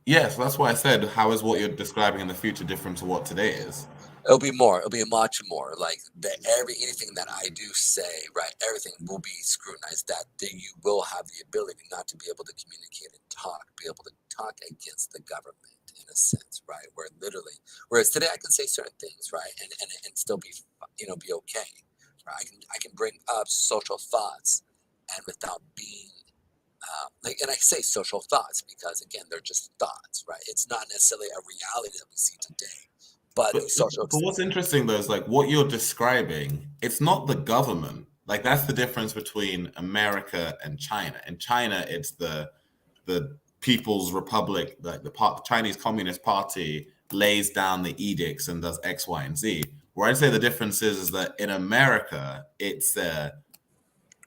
Yes, that's why I said, how is what you're describing in the future different to what today is? It'll be more. It'll be much more. Like anything that I do say, right? Everything will be scrutinized. That you will have the ability not to be able to communicate and talk, be able to talk against the government in a sense, right? Where literally, whereas today I can say certain things, right, and still be, be okay. Right? I can bring up social thoughts, and without being and I say social thoughts because again, they're just thoughts, right? It's not necessarily a reality that we see today, but But the social. but what's interesting though is like what you're describing, it's not the government. Like that's the difference between America and China. In China, it's the People's Republic, like Chinese Communist Party lays down the edicts and does X, Y, and Z. Where I'd say the difference is that in America,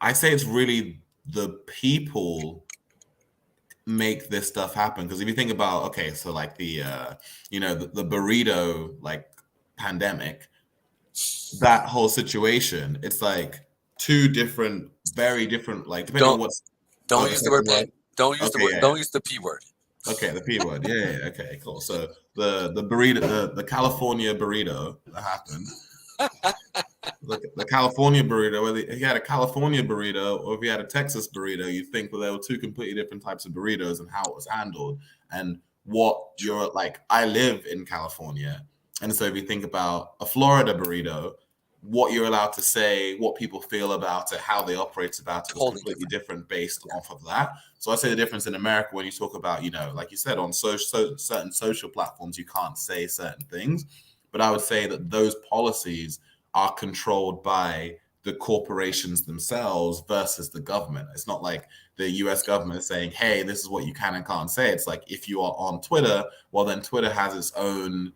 I say it's really the people make this stuff happen. Because if you think about, okay, so like the burrito like pandemic, that whole situation, it's like two different, very different, like depending on Don't what's don't the use the second word word. don't use the Okay, word. yeah, Don't use the p word. okay, the P word. Yeah, yeah, yeah, okay, cool. So the burrito, the California burrito that happened, the California burrito, whether if you had a California burrito or if you had a Texas burrito, you'd think that there were two completely different types of burritos and how it was handled. And what you're like, I live in California. And so if you think about a Florida burrito, what you're allowed to say, what people feel about it, how they operate about it was Totally completely different. different based off of that. So I'd say the difference in America when you talk about, like you said, on certain social platforms, you can't say certain things. But I would say that those policies are controlled by the corporations themselves versus the government. It's not like the US government is saying, hey, this is what you can and can't say. It's like if you are on Twitter, well, then Twitter has its own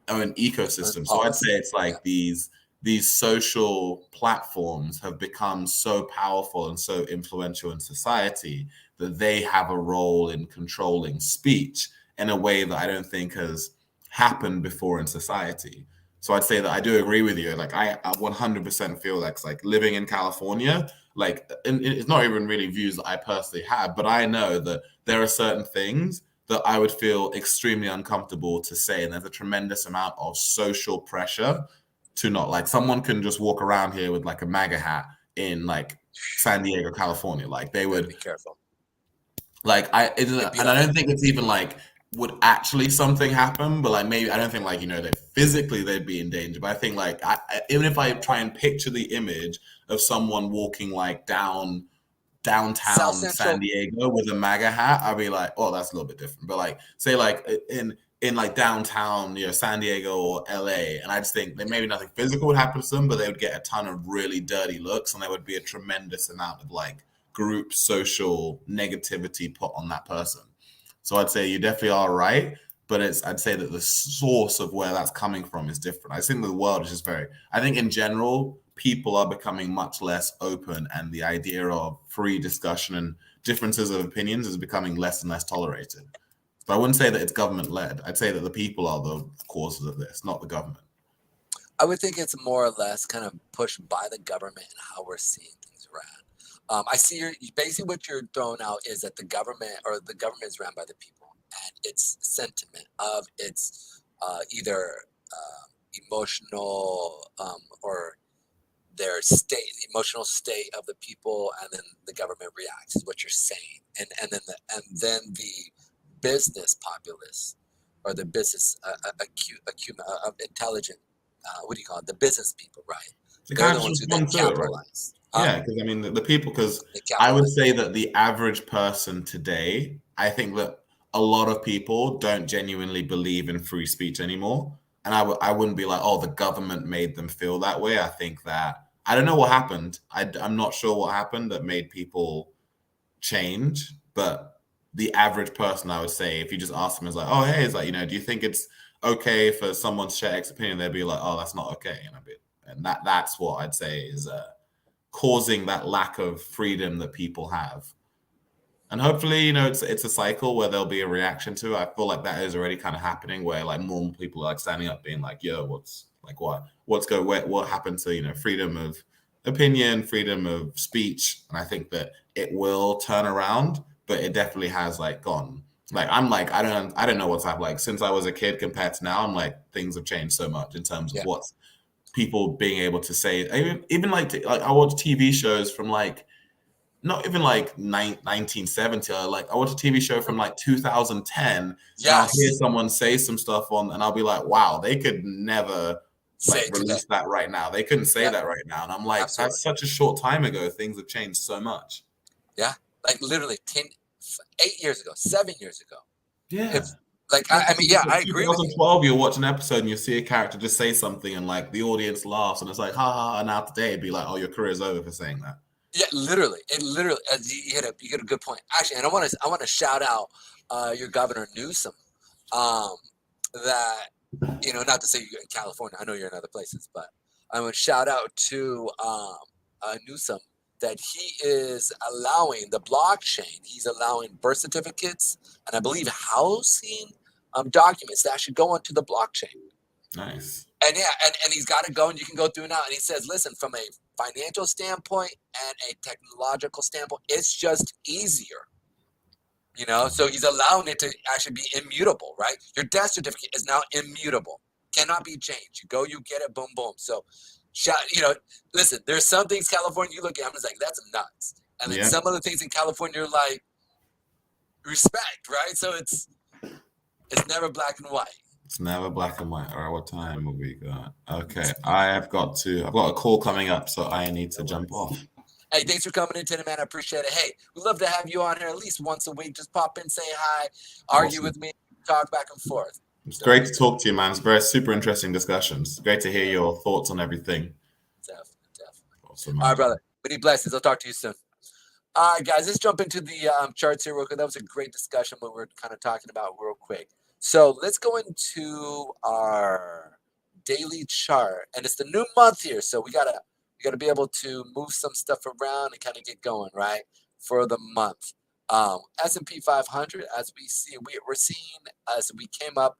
ecosystem. So I'd say Policy. it's like these social platforms have become so powerful and so influential in society that they have a role in controlling speech in a way that I don't think has happened before in society. So I'd say that I do agree with you. Like I 100% feel like living in California, like and it's not even really views that I personally have, but I know that there are certain things that I would feel extremely uncomfortable to say, and there's a tremendous amount of social pressure to not like someone can just walk around here with like a MAGA hat in like San Diego, California. Like they You gotta would be careful. like It'd be and I like don't think it's even like would actually something happen, but like maybe I don't think like that physically they'd be in danger. But I think like even if I try and picture the image of someone walking like South downtown San Central. Diego with a MAGA hat, I'd be like, oh, that's a little bit different. But like say like in like downtown, San Diego or LA, and I just think that maybe nothing physical would happen to them, but they would get a ton of really dirty looks, and there would be a tremendous amount of like group social negativity put on that person. So I'd say you definitely are right, but I'd say that the source of where that's coming from is different. I think the world is just I think in general, people are becoming much less open, and the idea of free discussion and differences of opinions is becoming less and less tolerated. So I wouldn't say that it's government led. I'd say that the people are the causes of this, not the government. I would think it's more or less kind of pushed by the government and how we're seeing things ran. I see basically what you're throwing out is that the government is ran by the people and its sentiment of its either emotional or their emotional state of the people, and then the government reacts. Is what you're saying, and then the business populace or the business intelligent. What do you call it? The business people, right? To They're kind the of ones just who then respond to it, right? capitalize. Huh? Yeah, because I mean the people. Because They I would capitalize. say that the average person today, I think that a lot of people don't genuinely believe in free speech anymore, and I wouldn't be like, oh, the government made them feel that way. I think that I don't know what happened. I'm not sure what happened that made people change, but the average person, I would say, if you just ask them, is like, oh, hey, it's like, you know, do you think it's okay for someone to share X opinion? They'd be like, oh, that's not okay. And that's what I'd say is causing that lack of freedom that people have. And hopefully, you know, it's a cycle where there'll be a reaction to it. I feel like that is already kind of happening, where like more people are like standing up, being like, "Yo, what happened to, you know, freedom of opinion, freedom of speech?" And I think that it will turn around, but it definitely has like gone. Like I'm like I don't know what's happened. Like since I was a kid compared to now, I'm like things have changed so much in terms of Yeah. what's people being able to say. Even like I watch TV shows from like not even like 1970. Like I watched a TV show from like 2010, and I'll hear Yes. someone say some stuff on, and I'll be like, "Wow, they could never Say like it today. release that right now. They couldn't say Yeah. that right now." And I'm like, Absolutely. "That's such a short time ago. Things have changed so much." Yeah. Like literally 8 years ago, 7 years ago. Yeah. If like Like I mean, yeah, I agree with you. 2012, you'll watch an episode and you'll see a character just say something, and like the audience laughs, and it's like, ha ha. And now today, it'd be like, "Oh, your career's over for saying that." Yeah, literally. It literally you hit a good point. Actually, and I want to shout out your governor Newsom. That you know, not to say you're in California. I know you're in other places, but I want to shout out to Newsom that he is allowing the blockchain. He's allowing birth certificates and I believe housing documents that should go onto the blockchain. Nice. And yeah, and he's got it going. You can go through now. And he says, listen, from a financial standpoint and a technological standpoint, it's just easier. You know, so he's allowing it to actually be immutable, right? Your death certificate is now immutable, cannot be changed. You go, you get it, boom, boom. So, you know, listen, there's some things California you look at, I'm just like, that's nuts. And then Yeah. some other things in California are like, respect, right? So it's never black and white. It's never black and white. All right, what time have we got? Okay, I've got a call coming up, so I need to jump off. Hey, thanks for coming in today, man. I appreciate it. Hey, we'd love to have you on here at least once a week. Just pop in, say hi, argue with me, talk back and forth. It's great to talk to you, man. It's very super interesting discussions. Great to hear your thoughts on everything. Definitely. Awesome, All right, brother. Many blessings. I'll talk to you soon. All right, guys, let's jump into the charts here real quick. That was a great discussion, what we're kind of talking about real quick. So let's go into our daily chart, and it's the new month here, so we gotta be able to move some stuff around and kind of get going, right, for the month. S&P 500, as we see, we're seeing as we came up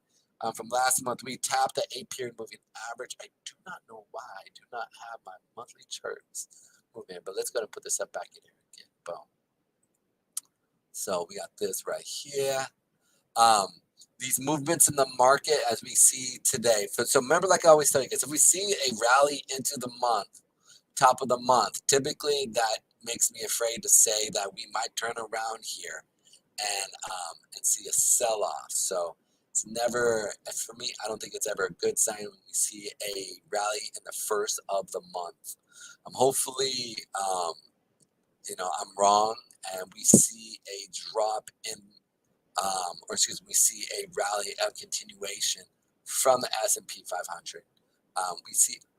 from last month, we tapped the 8-period moving average. I do not know why I do not have my monthly charts moving, but let's go and put this up back in here again. Boom. So we got this right here. These movements in the market as we see today. So remember, like I always tell you guys, if we see a rally into the month, top of the month, typically that makes me afraid to say that we might turn around here and see a sell-off. So it's never, for me, I don't think it's ever a good sign when we see a rally in the first of the month. Hopefully, you know, I'm wrong and we see a drop in we see a rally of continuation from the S&P 500.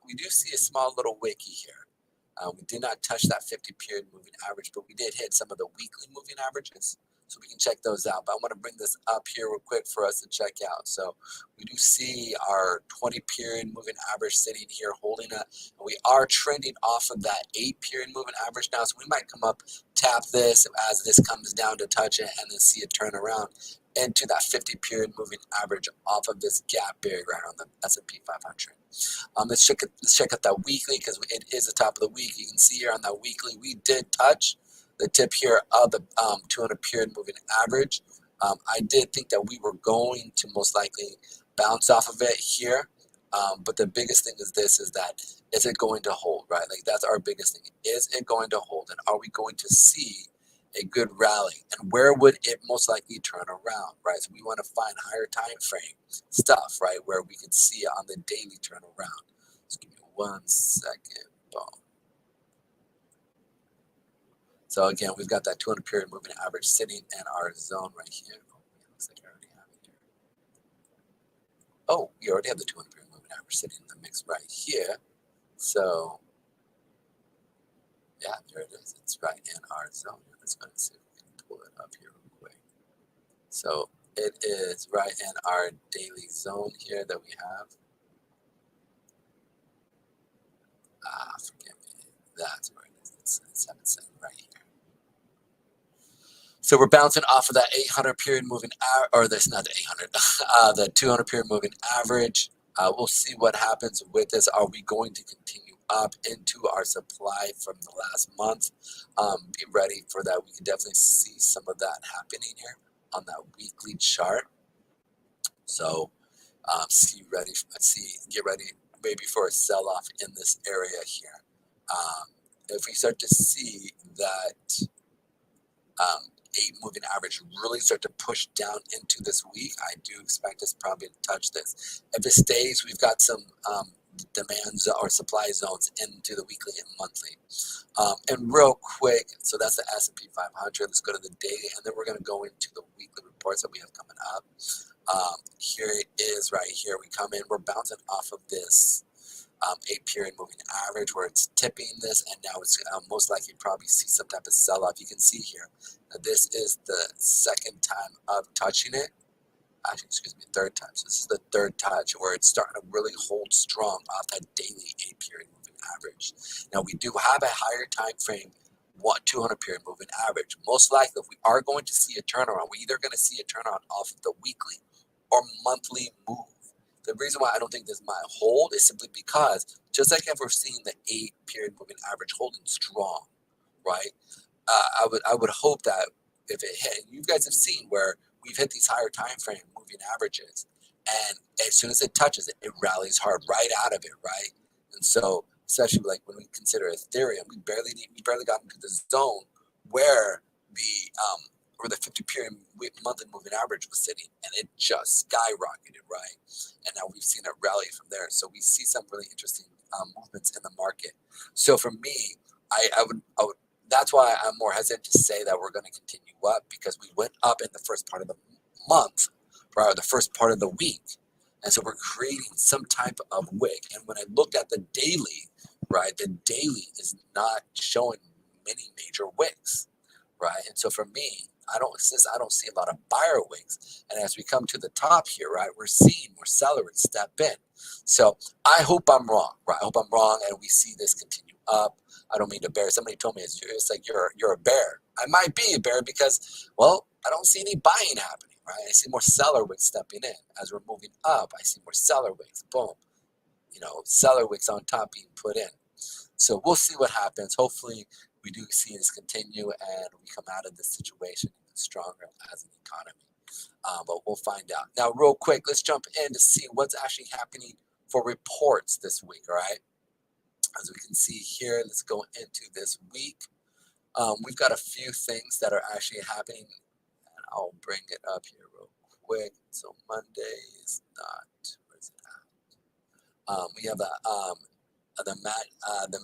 We do see a small little wiki here. We did not touch that 50-period moving average, but we did hit some of the weekly moving averages, so we can check those out. But I want to bring this up here real quick for us to check out. So we do see our 20-period moving average sitting here holding and we are trending off of that 8-period moving average now. So we might come up, tap this as this comes down to touch it, and then see it turn around into that 50-period moving average off of this gap barrier right on the S&P 500. Let's check out that weekly because it is the top of the week. You can see here on that weekly we did touch the tip here of the 200-period moving average. I did think that we were going to most likely bounce off of it here, but the biggest thing is this: is it going to hold, right? Like that's our biggest thing. Is it going to hold, and are we going to see a good rally, and where would it most likely turn around, right? So we want to find higher time frame stuff, right, where we could see it on the daily turnaround. Just give me 1 second. Boom. So again, we've got that 200-period moving average sitting in our zone right here. Oh, looks like I already have it here. Oh, we already have the 200-period moving average sitting in the mix right here. So Yeah, there it is. It's right in our zone. Let's go and see if we can pull it up here real quick. So it is right in our daily zone here that we have. Forgive me. That's where it is. It's 7 cents right here. So we're bouncing off of that 800 period moving or this not the 800, the 200 period moving average. We'll see what happens with this. Are we going to continue up into our supply from the last month? Be ready for that. We can definitely see some of that happening here on that weekly chart. So get ready maybe for a sell-off in this area here. If we start to see that 8 moving average really start to push down into this week, I do expect us probably to touch this. If it stays, we've got some demands or supply zones into the weekly and monthly. And real quick, so that's the S&P 500. Let's go to the daily, and then we're going to go into the weekly reports that we have coming up. Here it is right here. We come in, we're bouncing off of this 8 period moving average where it's tipping this, and now it's most likely probably see some type of sell-off. You can see here that this is the second time of touching it. Actually, excuse me, third time. So this is the third touch where it's starting to really hold strong off that daily 8 period moving average. Now we do have a higher time frame 200 period moving average. Most likely, if we are going to see a turnaround, we're either going to see a turnaround off of the weekly or monthly move. The reason why I don't think this might hold is simply because, just like if we're seeing the 8 period moving average holding strong, right? I would hope that if it hit, you guys have seen where we've hit these higher time frame moving averages, and as soon as it touches it, it rallies hard right out of it, right? And so, especially like when we consider Ethereum, we barely got into the zone where the 50 period monthly moving average was sitting, and it just skyrocketed, right? And now we've seen it rally from there. So we see some really interesting movements in the market. So for me, I would that's why I'm more hesitant to say that we're going to continue up, because we went up in the first part of the month, right, or the first part of the week. And so we're creating some type of wick. And when I looked at the daily, right, the daily is not showing many major wicks, right? And so for me, I don't see a lot of buyer wicks. And as we come to the top here, right, we're seeing more sellers step in. So I hope I'm wrong, right? I hope I'm wrong and we see this continue up. I don't mean to bear. Somebody told me it's like you're a bear. I might be a bear because, well, I don't see any buying happening, right? I see more seller wicks stepping in. As we're moving up, I see more seller wicks. Boom. Seller wicks on top being put in. So we'll see what happens. Hopefully we do see this continue and we come out of this situation even stronger as an economy. But we'll find out. Now, real quick, let's jump in to see what's actually happening for reports this week, all right? As we can see here, let's go into this week. We've got a few things that are actually happening, and I'll bring it up here real quick. So Monday is not, where is it at? We have the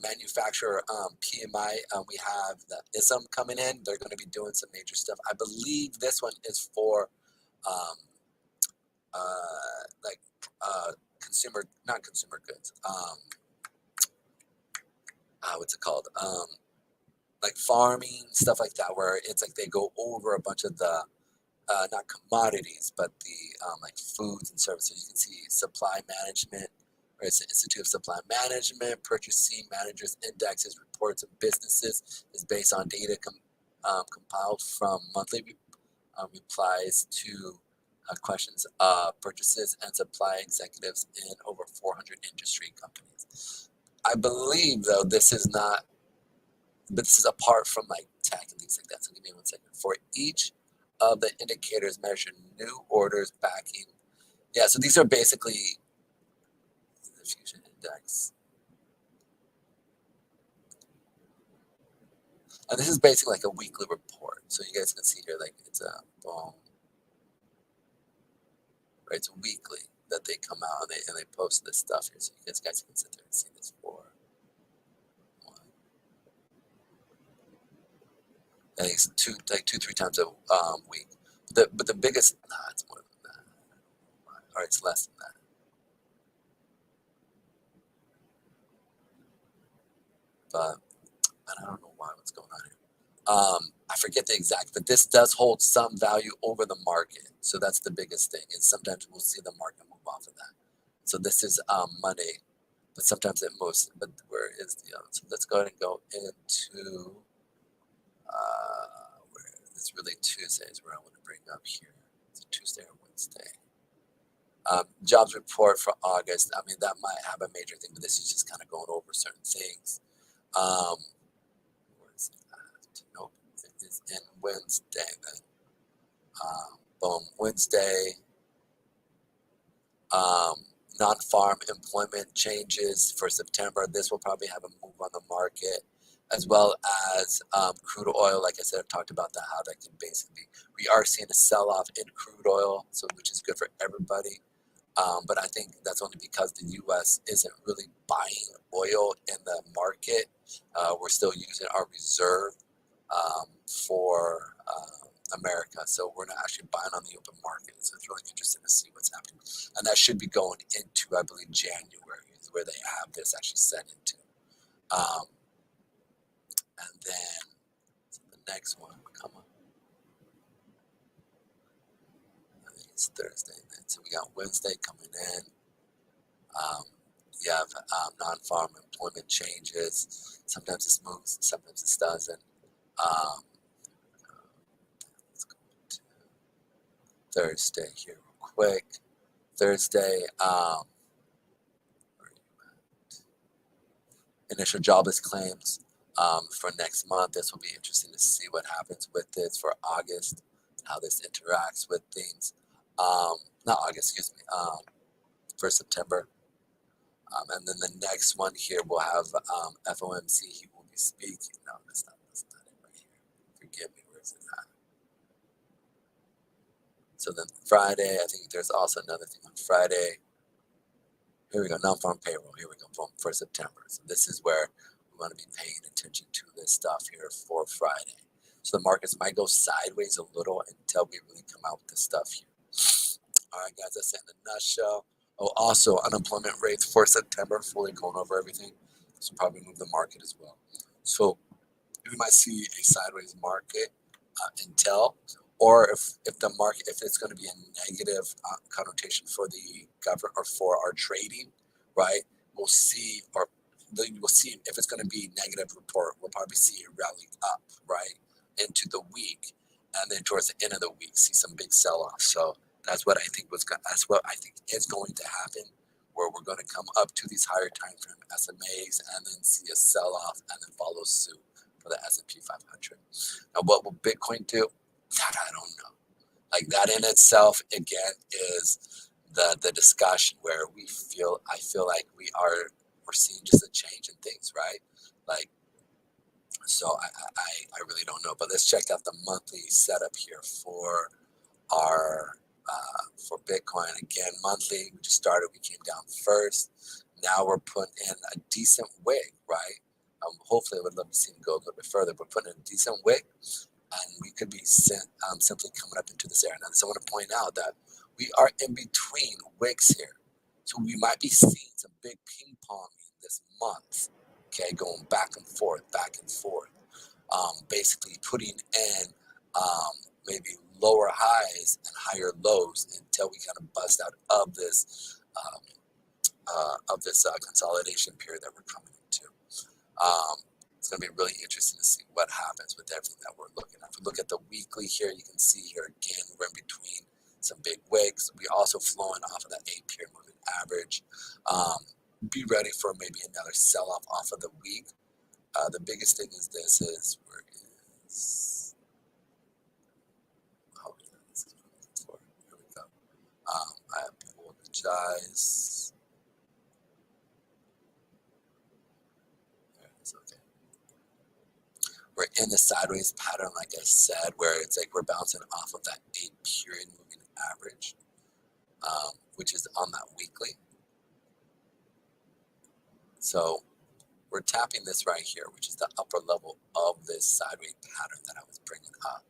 manufacturer PMI. We have the ISM coming in. They're going to be doing some major stuff. I believe this one is for not consumer goods. What's it called? Like farming, stuff like that, where it's like they go over a bunch of the not commodities, but the like foods and services. You can see supply management, right? It's the Institute of Supply Management, Purchasing Managers Indexes, Reports of Businesses is based on data compiled from monthly replies to questions of purchases and supply executives in over 400 industry companies. I believe, though, this is not, but this is apart from like tech and things like that. So give me 1 second. For each of the indicators measure new orders backing. Yeah, so these are basically the Fusion Index. And this is basically like a weekly report. So you guys can see here, like it's a boom. Right, it's weekly that they come out and they post this stuff here. So you guys can sit there and see this for one. I think it's two, 3 times a week. But the biggest, it's more than that. All right, it's less than that. But and I don't know what's going on here. I forget the exact, but this does hold some value over the market. So that's the biggest thing. And sometimes we'll see the market move off of that. So this is Monday, but sometimes it moves. But where is the so let's go ahead and go into where it's really Tuesday is where I want to bring up here. It's a Tuesday or Wednesday. Jobs report for August. I mean, that might have a major thing, but this is just kind of going over certain things. Where is it at? Nope, it is in Wednesday then. Boom, Wednesday. Non-farm employment changes for September. This will probably have a move on the market, as well as crude oil. Like I said, I've talked about that, how that can basically be. We are seeing a sell-off in crude oil, so which is good for everybody. But I think that's only because the U.S. isn't really buying oil in the market. We're still using our reserve for America, so we're not actually buying on the open market. So it's really interesting to see what's happening, and that should be going into, I believe, January is where they have this actually set into. And then so the next one, come on, I think it's Thursday then. So we got Wednesday coming in. You have non-farm employment changes. Sometimes this moves, sometimes this doesn't. Let's go to Thursday here real quick. Thursday, where are you at? Initial jobless claims for next month. This will be interesting to see what happens with this for August, how this interacts with things. Not August, excuse me, for September. And then the next one here will have FOMC. He will be speaking. No, that's not it right here. Forgive me, where is it at? So then Friday, I think there's also another thing on Friday. Here we go, non-farm payroll. Here we go, boom, for September. So this is where we want to be paying attention to this stuff here for Friday. So the markets might go sideways a little until we really come out with this stuff here. All right, guys, that's it in a nutshell. Oh, also unemployment rates for September, fully going over everything. This will probably move the market as well. So we might see a sideways market until, or if the market, if it's going to be a negative connotation for the government or for our trading, right? We'll see, or we'll see if it's going to be negative report. We'll probably see a rally up, right, into the week, and then towards the end of the week, see some big sell-off. So that's what I think that's what I think is going to happen, where we're going to come up to these higher time frame SMAs and then see a sell-off and then follow suit for the S&P 500. Now, what will Bitcoin do? That I don't know. Like that in itself, again, is the discussion where I feel like we're seeing just a change in things, right? Like, so I really don't know. But let's check out the monthly setup here for our for Bitcoin. Again, monthly, we just started, we came down first. Now we're putting in a decent wick, right? Hopefully I would love to see him go a little bit further, but putting in a decent wick, and we could be simply coming up into this area. Now, so I want to point out that we are in between wicks here. So we might be seeing some big ping ponging this month, okay, going back and forth, basically putting in maybe lower highs and higher lows until we kind of bust out of this consolidation period that we're coming into. It's going to be really interesting to see what happens with everything that we're looking at. If we look at the weekly here, you can see here again we're in between some big wicks. We also flowing off of that 8-period moving average. Be ready for maybe another sell-off off of the week. The biggest thing is this is where is this is what I'm looking for. Here we go. I apologize. There it is, okay. We're in the sideways pattern, like I said, where it's like we're bouncing off of that 8-period moving average, which is on that weekly. So we're tapping this right here, which is the upper level of this sideways pattern that I was bringing up.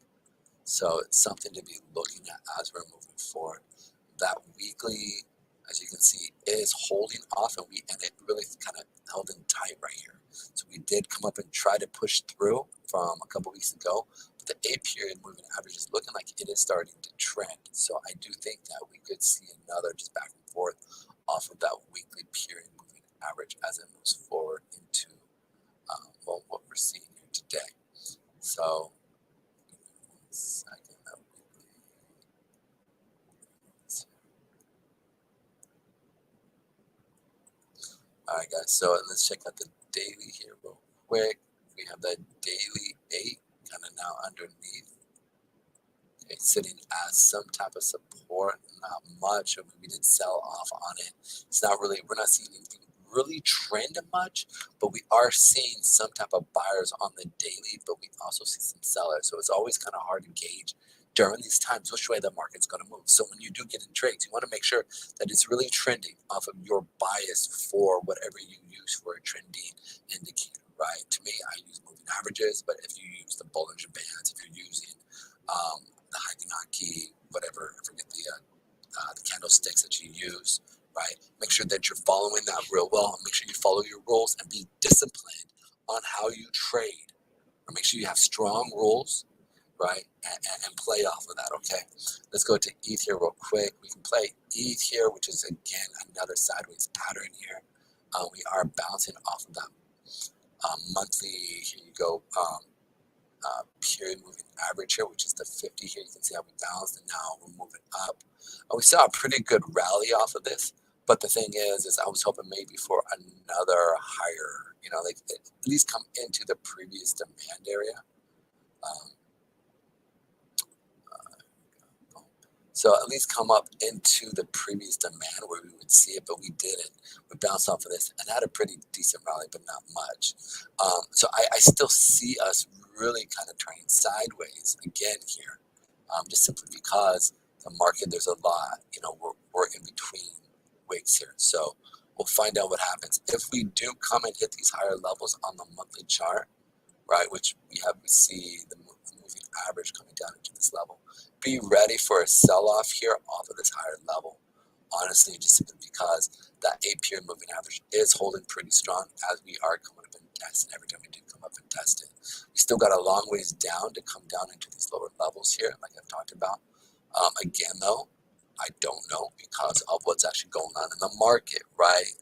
So it's something to be looking at as we're moving forward. That weekly, as you can see, is holding off, and it really kind of held in tight right here. So we did come up and try to push through from a couple weeks ago. But the 8-period moving average is looking like it is starting to trend. So I do think that we could see another just back and forth off of that weekly period moving average as it moves forward into well, what we're seeing here today. So, one second, that weekly. All right, guys. So let's check out the daily here real quick. We have that daily 8 kind of now underneath. Okay, sitting as some type of support, not much. I mean, we did sell off on it. It's not really, we're not seeing anything really trend much, but we are seeing some type of buyers on the daily, but we also see some sellers. So it's always kind of hard to gauge during these times which way the market's going to move. So when you do get in trades, you want to make sure that it's really trending off of your bias for whatever you use for a trending indicator, right? To me, I use moving averages, but if you use the Bollinger Bands, if you're using the Heidenaki, whatever, I forget the candlesticks that you use, right? Make sure that you're following that real well. Make sure you follow your rules and be disciplined on how you trade. Or make sure you have strong rules, right? And play off of that, okay? Let's go to ETH here real quick. We can play ETH here, which is, again, another sideways pattern here. We are bouncing off of that monthly, here you go, period moving average here, which is the 50 here. You can see how we bounced, and now we're moving up. We saw a pretty good rally off of this, but the thing is I was hoping maybe for another higher, like at least come into the previous demand area. So at least come up into the previous demand where we would see it, but we didn't. We bounced off of this and had a pretty decent rally, but not much. So I still see us really kind of turning sideways again here, just simply because the market, there's a lot, we're in between wicks here. So we'll find out what happens. If we do come and hit these higher levels on the monthly chart, right, which we see the moving average coming down into this level, be ready for a sell-off here off of this higher level. Honestly, just simply because that 8-period moving average is holding pretty strong as we are coming up and testing. Every time we do come up and test it, we still got a long ways down to come down into these lower levels here, like I've talked about. Again, though, I don't know because of what's actually going on in the market, right?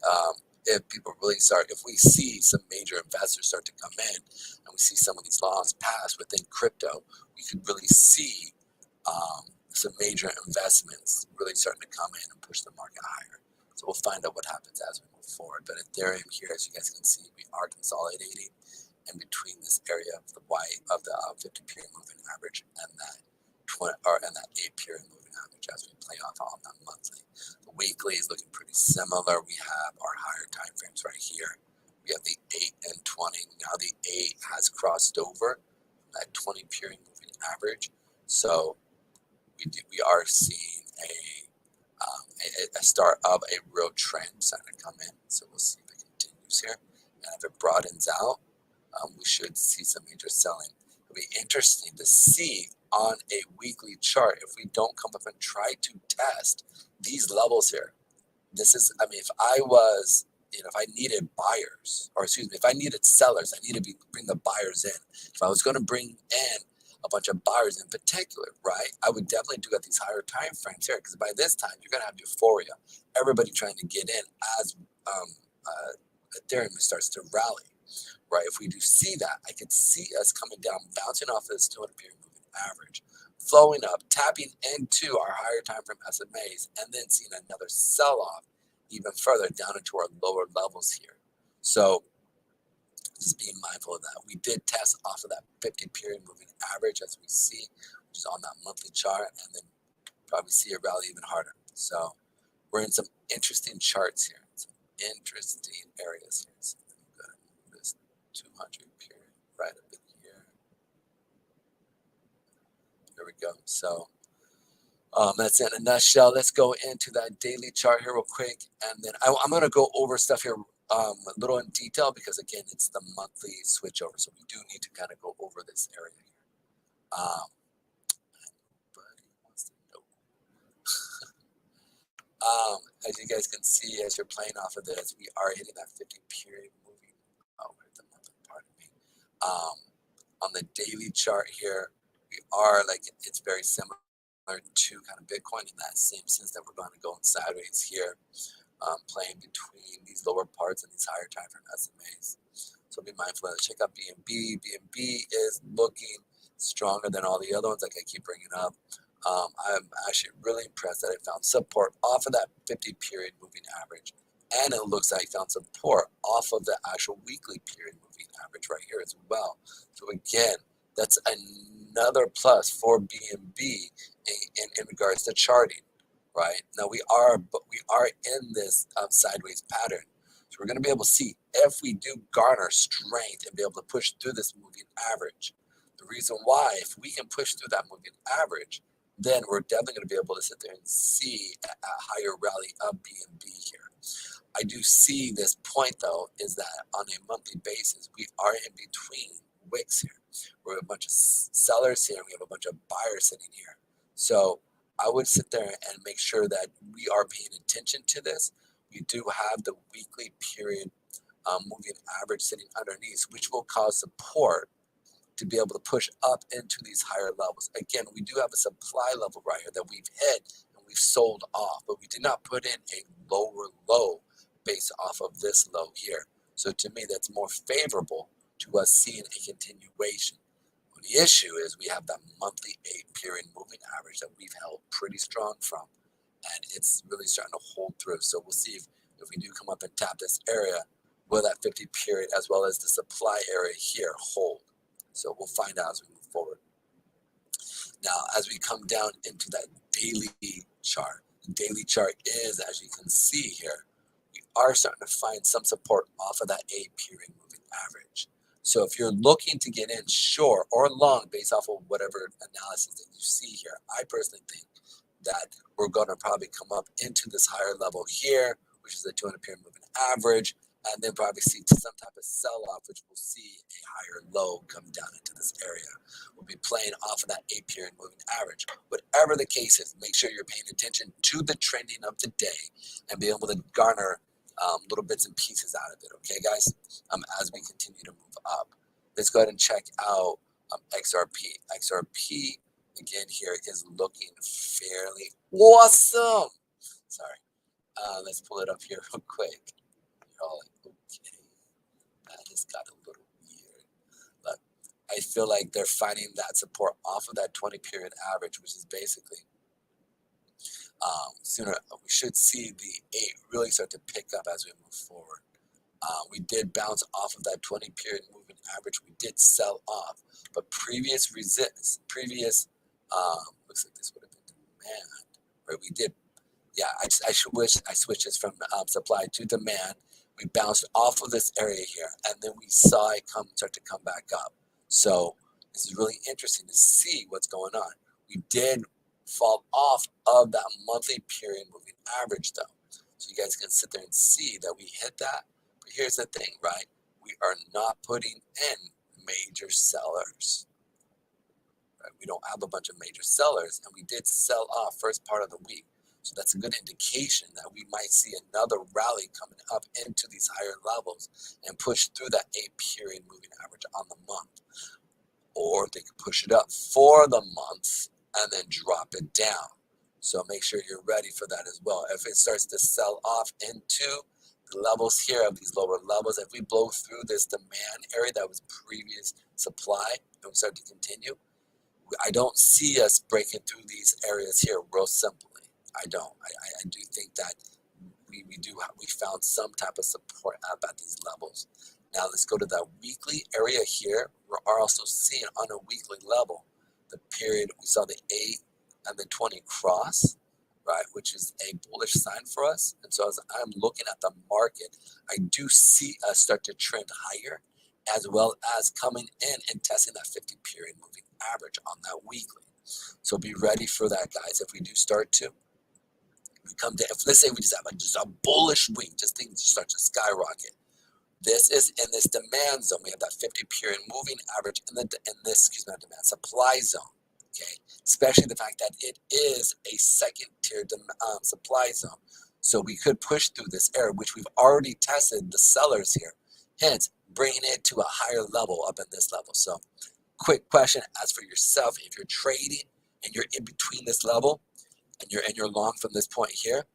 If people really if we see some major investors start to come in and we see some of these laws passed within crypto, we could really see some major investments really starting to come in and push the market higher. So we'll find out what happens as we move forward. But Ethereum here, as you guys can see, we are consolidating in between this area of the white of the 50-period moving average and that 8-period moving average as we play off on that monthly. The weekly is looking pretty similar. We have our higher time frames right here. We have the 8 and 20. Now the 8 has crossed over that 20-period moving average. So we are seeing a start of a real trend starting to come in. So we'll see if it continues here. And if it broadens out, we should see some major selling. It'll be interesting to see on a weekly chart if we don't come up and try to test these levels here. If I was, if I needed buyers, or excuse me, if I needed sellers, I need to bring the buyers in. If I was going to bring in a bunch of buyers in particular, right, I would definitely do at these higher time frames here, because by this time you're going to have euphoria, everybody trying to get in as Ethereum starts to rally, right? If we do see that, I could see us coming down, bouncing off of this 200-period moving average, flowing up, tapping into our higher time frame SMAs, and then seeing another sell-off even further down into our lower levels here. So just being mindful of that. We did test off of that 50-period moving average, as we see, which is on that monthly chart, and then probably see a rally even harder. So we're in some interesting charts here, some interesting areas here. So let me go ahead and move this 200-period right up in here. There we go. So that's in a nutshell. Let's go into that daily chart here real quick, and then I'm going to go over stuff here a little in detail, because again, it's the monthly switchover, so we do need to kind of go over this area here. Nobody wants to know. As you guys can see, as you're playing off of this, we are hitting that 50-period moving. Oh, we're at the On the daily chart here, we are like, it's very similar to kind of Bitcoin in that same sense that we're going to go sideways here, playing between these lower parts and these higher time frame SMAs. So be mindful of that. Check out BNB. BNB is looking stronger than all the other ones, like I keep bringing up. I'm actually really impressed that I found support off of that 50 period moving average. And it looks like I found support off of the actual weekly period moving average right here as well. So again, that's another plus for BNB in regards to charting, right? Now we are in this sideways pattern. So we're going to be able to see if we do garner strength and be able to push through this moving average. The reason why, if we can push through that moving average, then we're definitely going to be able to sit there and see a higher rally of BNB here. I do see this point though, is that on a monthly basis, we are in between wicks here. We're a bunch of sellers here, and we have a bunch of buyers sitting here. So I would sit there and make sure that we are paying attention to this. We do have the weekly period moving average sitting underneath, which will cause support to be able to push up into these higher levels. Again, we do have a supply level right here that we've hit and we've sold off, but we did not put in a lower low based off of this low here. So to me, that's more favorable to us seeing a continuation. Well, the issue is we have that monthly 8 period moving average that we've held pretty strong from, and it's really starting to hold through. So we'll see if we do come up and tap this area, will that 50 period as well as the supply area here hold? So we'll find out as we move forward. Now, as we come down into that daily chart, the daily chart is, as you can see here, we are starting to find some support off of that 8 period moving average. So if you're looking to get in short or long based off of whatever analysis that you see here, I personally think that we're going to probably come up into this higher level here, which is the 200 period moving average, and then probably see some type of sell-off, which we'll see a higher low come down into this area. We'll be playing off of that 8 period moving average. Whatever the case is, make sure you're paying attention to the trending of the day and be able to garner little bits and pieces out of it, okay, guys, as we continue to move up. Let's go ahead and check out XRP. XRP, again, here is looking fairly awesome. Sorry. Let's pull it up here real quick. You're all like, okay, that has got a little weird. But I feel like they're finding that support off of that 20 period average, which is basically sooner. We should see the 8 really start to pick up as we move forward. We did bounce off of that 20 period moving average. We did sell off, but previous resist, looks like this would have been demand, right? We did, yeah. I switched this from supply to demand. We bounced off of this area here, and then we saw it start to come back up. So this is really interesting to see what's going on. We did fall off of that monthly period moving average though. So you guys can sit there and see that we hit that. But here's the thing, right? We are not putting in major sellers. Right? We don't have a bunch of major sellers, and we did sell off first part of the week. So that's a good indication that we might see another rally coming up into these higher levels and push through that 8 period moving average on the month. Or they could push it up for the month and then drop it down. So make sure you're ready for that as well. If it starts to sell off into the levels here of these lower levels, if we blow through this demand area that was previous supply and we start to continue, I don't see us breaking through these areas here real simply. I don't. I do think that we found some type of support up at these levels. Now let's go to that weekly area here. We're also seeing on a weekly level the period we saw the 8 and the 20 cross, right, which is a bullish sign for us. And so as I'm looking at the market, I do see us start to trend higher, as well as coming in and testing that 50 period moving average on that weekly. So be ready for that, guys. If we do start to, we come to, if let's say we just have just a bullish week, just things start to skyrocket. This is in this demand zone. We have that 50 period moving average in this, excuse me, not demand, supply zone. Okay, especially the fact that it is a second tier supply zone. So we could push through this area, which we've already tested the sellers here. hence bringing it to a higher level up at this level. So quick question, as for yourself, if you're trading and you're in between this level and you're long from this point here,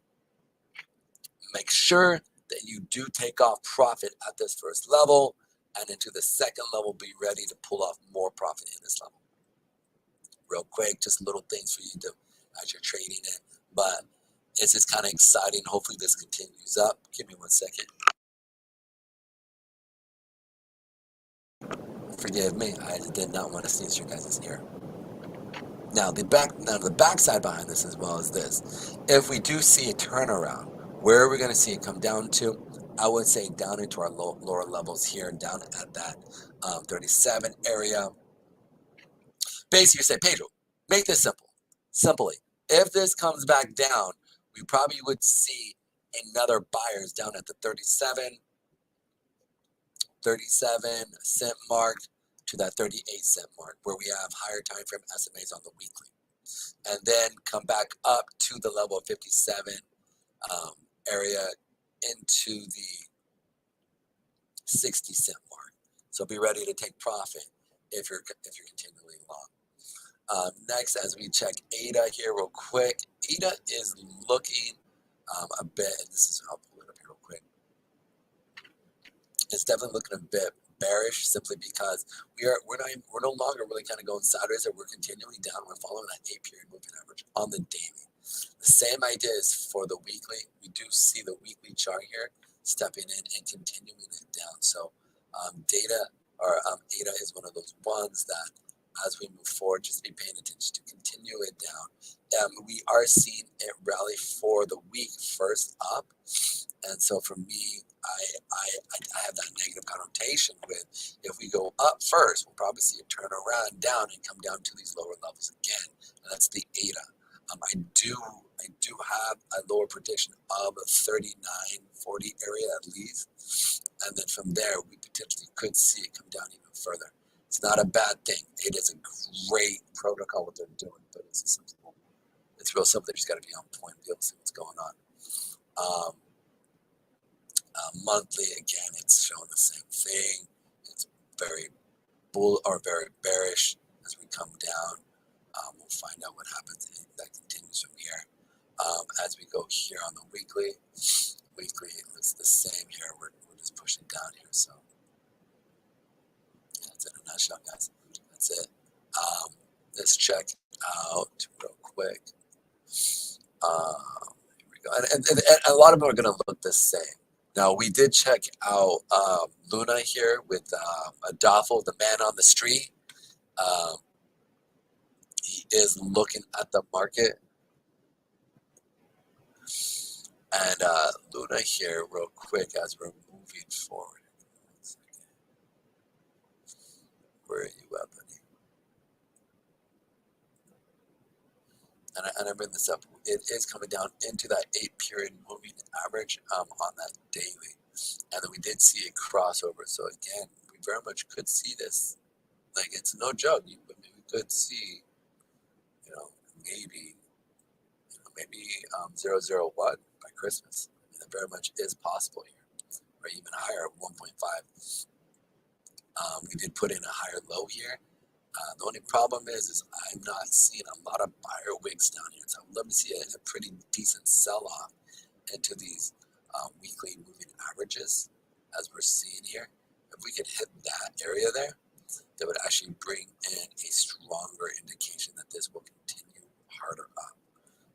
make sure that you do take off profit at this first level, and into the second level, be ready to pull off more profit in this level. Real quick, just little things for you to do as you're trading it, but it's just kind of exciting. Hopefully this continues up. Give me 1 second. Forgive me, I did not want to sneeze your guys' ear. Now the backside behind this as well is this. If we do see a turnaround, where are we going to see it come down to? I would say down into our lower levels here, down at that 37 area. Basically, you say, Pedro, make this simple. Simply, if this comes back down, we probably would see another buyers down at the 37 cent mark to that 38 cent mark, where we have higher time frame SMAs on the weekly, and then come back up to the level of 57 area into the 60 cent mark. So be ready to take profit if you're continually long. Next, as we check ADA here real quick, ADA is looking a bit. I'll pull it up here real quick. It's definitely looking a bit bearish, simply because we're no longer really kind of going sideways, and we're continually down. We're following that 8-period moving average on the daily. The same idea is for the weekly. We do see the weekly chart here stepping in and continuing it down. So ADA is one of those ones that, as we move forward, just be paying attention to continue it down. We are seeing it rally for the week first up, and so for me, I have that negative connotation with, if we go up first, we'll probably see it turn around down and come down to these lower levels again. And that's the ADA. I do have a lower prediction of a 39.40 area at least, and then from there we potentially could see it come down even further. It's not a bad thing. It is a great protocol what they're doing, but it's real simple. They just got to be on point and be able to see what's going on. Monthly, again, it's showing the same thing. It's very very bearish as we come down. We'll find out what happens, and that continues from here. As we go here on the weekly, it looks the same here. We're just pushing down here. So that's in a nutshell, guys. That's it. Let's check out real quick. Here we go. And a lot of them are going to look the same. Now, we did check out Luna here with Adolfo, the man on the street. He is looking at the market. And Luna here, real quick, as we're moving forward. Where are you at, buddy? And I bring this up. It is coming down into that 8-period moving average on that daily. And then we did see a crossover. So again, we very much could see this. Like, it's no joke. We could see, maybe 001 by Christmas. And it very much is possible here, or even higher, 1.5. We did put in a higher low here. The only problem is I'm not seeing a lot of buyer wicks down here. So I would love to see a pretty decent sell-off into these weekly moving averages, as we're seeing here. If we could hit that area there, that would actually bring in a stronger indication that this will continue harder up.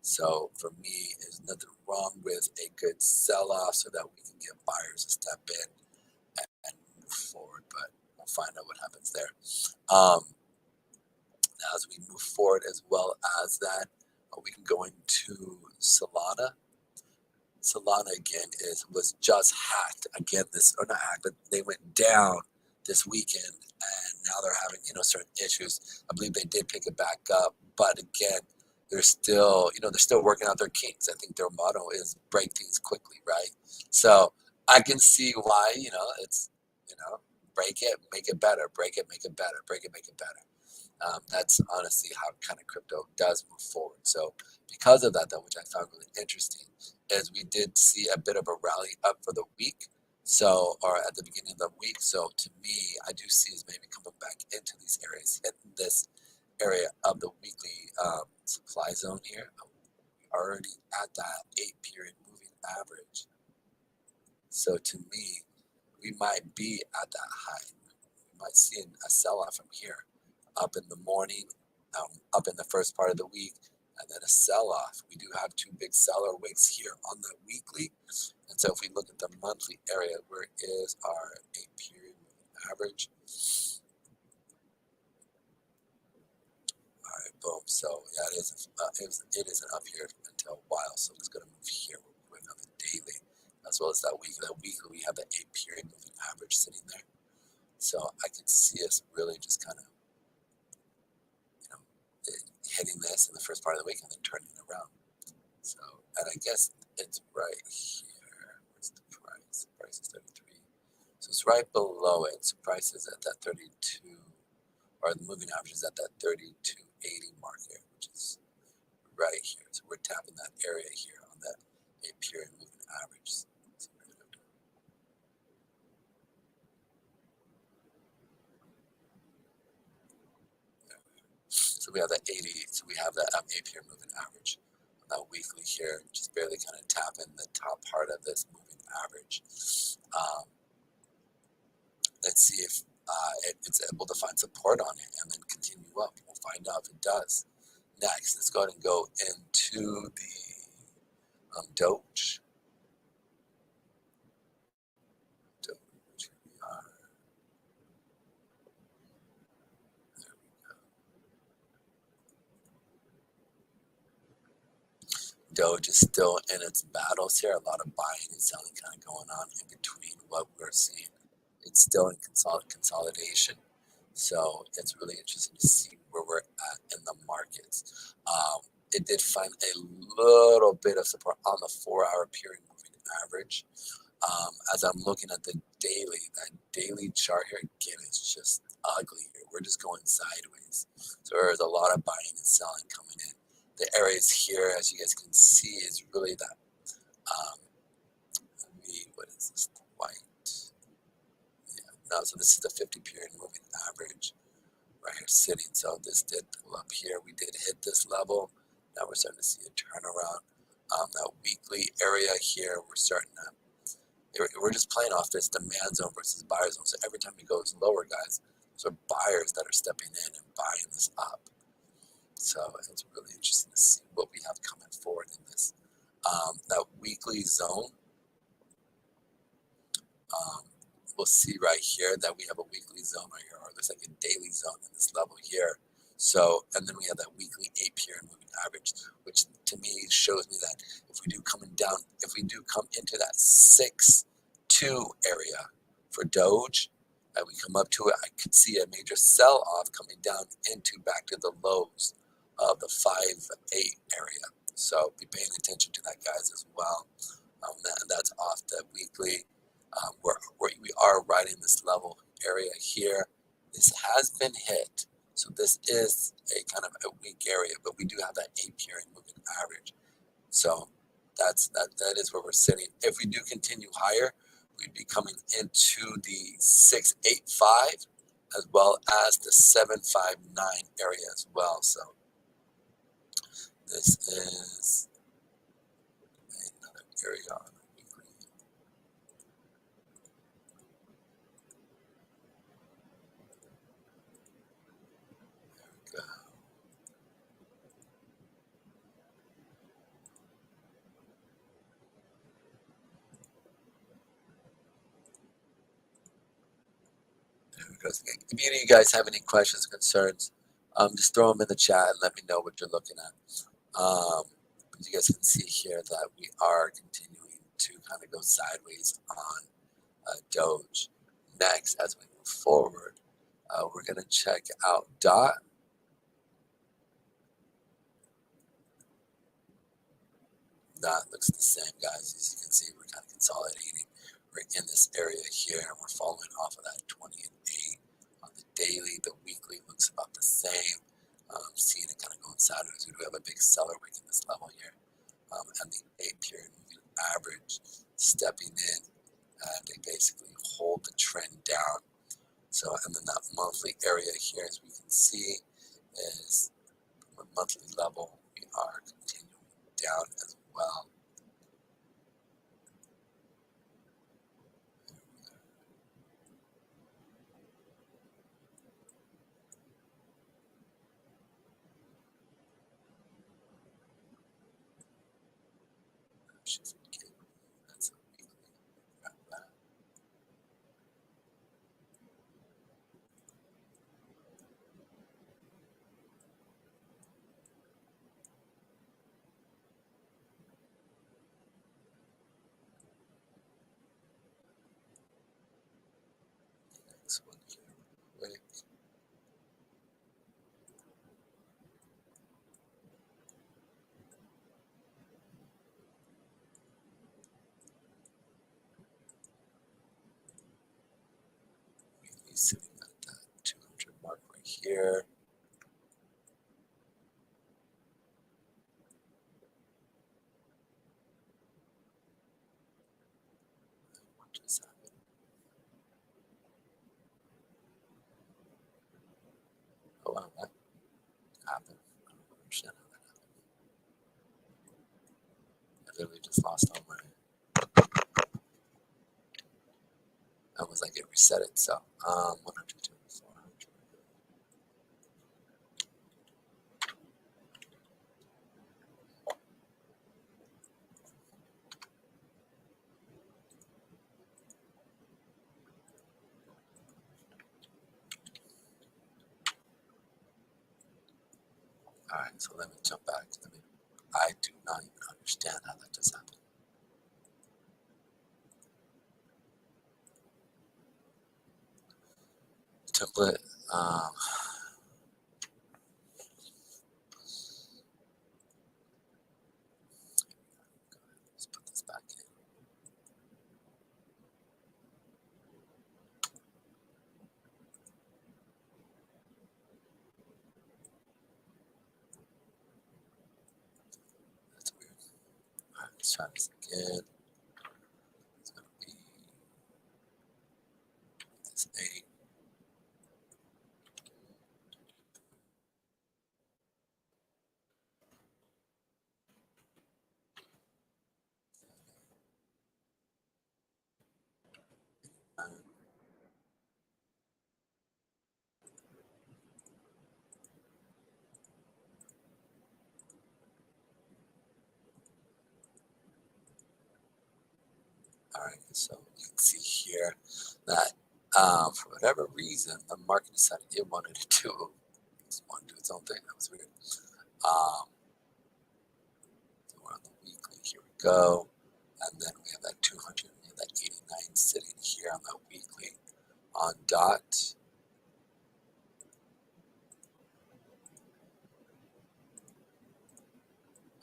So for me, there's nothing wrong with a good sell-off so that we can get buyers to step in and move forward, but we'll find out what happens there. As we move forward, as well as that, we can go into Solana. Solana again was just hacked again. Not hacked, but they went down this weekend, and now they're having certain issues. I believe they did pick it back up, but again, they're still working out their kinks. I think their motto is break things quickly, right? So I can see why it's break it, make it better, break it, make it better, break it, make it better. That's honestly how kind of crypto does move forward. So because of that, though, which I found really interesting, is we did see a bit of a rally up for the week So, or at the beginning of the week. So to me, I do see is maybe coming back into these areas, hitting this area of the weekly supply zone here. Already at that 8-period moving average. So to me, we might be at that high. We might see a sell-off from here, up in the morning, up in the first part of the week, and then a sell-off. We do have two big seller wicks here on the weekly. And so if we look at the monthly area, where is our 8-period average? All right, boom. So yeah, it isn't up here until a while. So it's going to move here. We're going on the daily, as well as that week. That weekly, we have the 8-period moving average sitting there. So I can see us really just kind of, hitting this in the first part of the week and then turning it around. So, and I guess it's right here. Where's the price? The price is 33. So it's right below it. So price is at that 32, or the moving average is at that 32.80 mark here, which is right here. So we're tapping that area here on that 8-period moving average. So we have that 80. So we have that 8-period moving average. That weekly here, just barely kind of tapping the top part of this moving average. Let's see if it's able to find support on it and then continue up. We'll find out if it does. Next, let's go ahead and go into the Doge. Doge, here we are. There we go. Doge is still in its battles here. A lot of buying and selling kind of going on in between what we're seeing. It's still in consolidation. So it's really interesting to see where we're at in the markets. It did find a little bit of support on the 4-hour period moving average. As I'm looking at the daily, that daily chart here, again, it's just ugly here. We're just going sideways. So there's a lot of buying and selling coming in. The areas here, as you guys can see, is really that, what is this, white? Yeah, no, so this is the 50-period moving average right here sitting. So this did pull up here. We did hit this level. Now we're starting to see a turnaround. That weekly area here, we're just playing off this demand zone versus buyer zone. So every time it goes lower, guys, those are buyers that are stepping in and buying this up. So it's really interesting to see what we have coming forward in this. That weekly zone, we'll see right here that we have a weekly zone right here, or it looks like a daily zone in this level here. So, and then we have that weekly 8-period moving average, which to me shows me that if we do come into that 6-2 area for Doge, and we come up to it, I could see a major sell-off coming down into back to the lows of the 5-8 area. So be paying attention to that, guys, as well. That's off the weekly. We are right in this level area here. This has been hit. So this is a kind of a weak area, but we do have that 8-period moving average. So that is where we're sitting. If we do continue higher, we'd be coming into the 685 as well as the 759 area as well. So this is another area on the weekly. There we go. If any of you guys have any questions, concerns, just throw them in the chat and let me know what you're looking at. But you guys can see here that we are continuing to kind of go sideways on Doge. Next, as we move forward, we're going to check out DOT. DOT looks the same, guys. As you can see, we're kind of consolidating. We're in this area here, and we're following off of that 20 and 8 on the daily. The weekly looks about the same. Seeing it kind of going sideways. We do have a big seller wick in this level here, and the 8-period moving average stepping in and they basically hold the trend down. So, and then that monthly area here, as we can see, is from a monthly level, we are continuing down as well. That's a weekly. Grab that. Next one here, real quick. Weekly sitting at that 200 mark right here. What just happened? Oh wow, that happened. I don't understand how that happened. I literally just lost all my. That was like it reset it. So 100 to 400. All right, so let me jump back. I do not even understand how that just happened. Template. Let's put this back in. That's weird. All right, let's try this again. It's gonna be this 8. All right, so you can see here that for whatever reason, the market decided it wanted to do its own thing. That was weird. So we're on the weekly. Here we go. And then we have that 200, we have that 89 sitting here on that weekly on dot.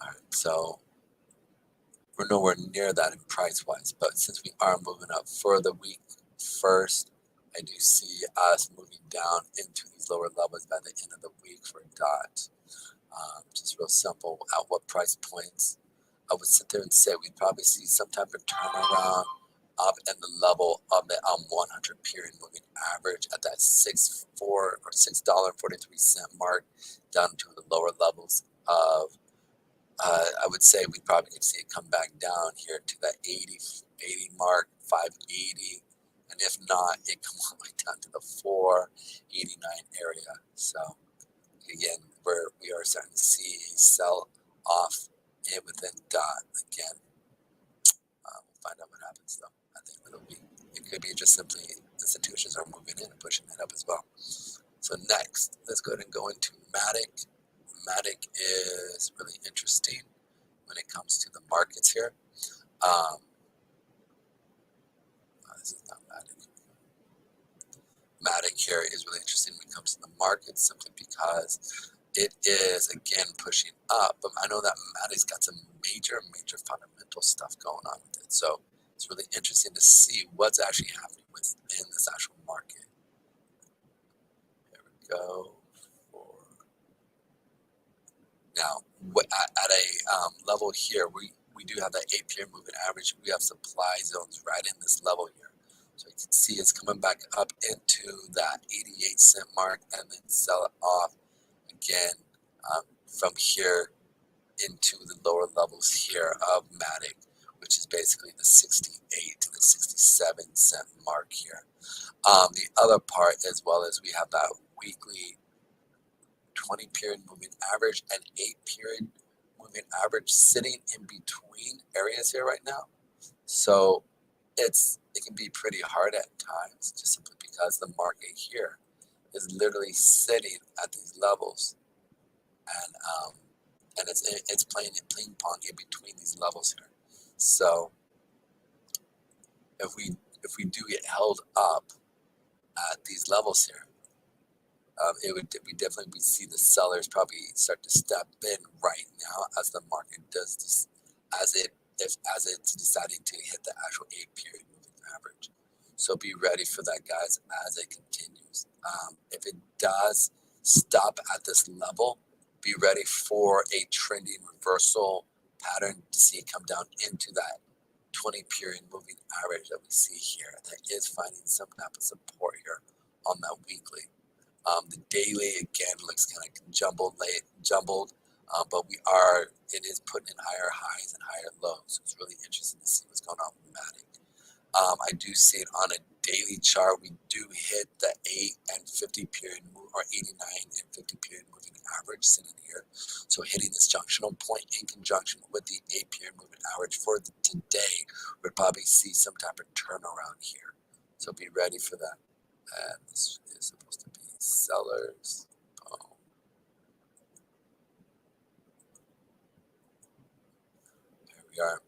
All right, so we're nowhere near that in price wise, but since we are moving up for the week first, I do see us moving down into these lower levels by the end of the week for dot. Just real simple. At what price points? I would sit there and say we'd probably see some type of turnaround up in the level of the 100 period moving average at that $6.43 mark, down to the lower levels of. I would say we probably could see it come back down here to that 80 mark, 580, and if not, it come all the way down to the 489 area. So again, we are starting to see a sell off within dot again. We'll find out what happens though at the end of the week. It could be just simply institutions are moving in and pushing it up as well. So next, let's go ahead and go into Matic. Matic is really interesting when it comes to the markets here. This is not Matic. Matic here is really interesting when it comes to the markets simply because it is again pushing up. But I know that Matic's got some major fundamental stuff going on with it. So it's really interesting to see what's actually happening within this actual market. There we go. Now, at a level here, we we do have that 8-period moving average. We have supply zones right in this level here. So you can see it's coming back up into that 88-cent mark and then sell it off again from here into the lower levels here of Matic, which is basically the 68 to the 67-cent mark here. The other part, as well as we have that weekly 20-period moving average and 8-period moving average sitting in between areas here right now. So it can be pretty hard at times, just simply because the market here is literally sitting at these levels, and it's playing ping pong in between these levels here. So if we do get held up at these levels here, we definitely see the sellers probably start to step in right now as the market does this, as it's deciding to hit the actual 8-period moving average. So be ready for that, guys, as it continues. If it does stop at this level, be ready for a trending reversal pattern to see it come down into that 20-period moving average that we see here. That is finding some type of support here on that weekly. The daily, again, looks kind of jumbled, but it is putting in higher highs and higher lows. So it's really interesting to see what's going on with Matic. I do see it on a daily chart. We do hit the 8 and 50 period or 89 and 50 period moving average sitting here. So hitting this junctional point in conjunction with the 8 period moving average for today, we'd probably see some type of turnaround here. So be ready for that. And this is supposed to be sellers. Boom. There we are.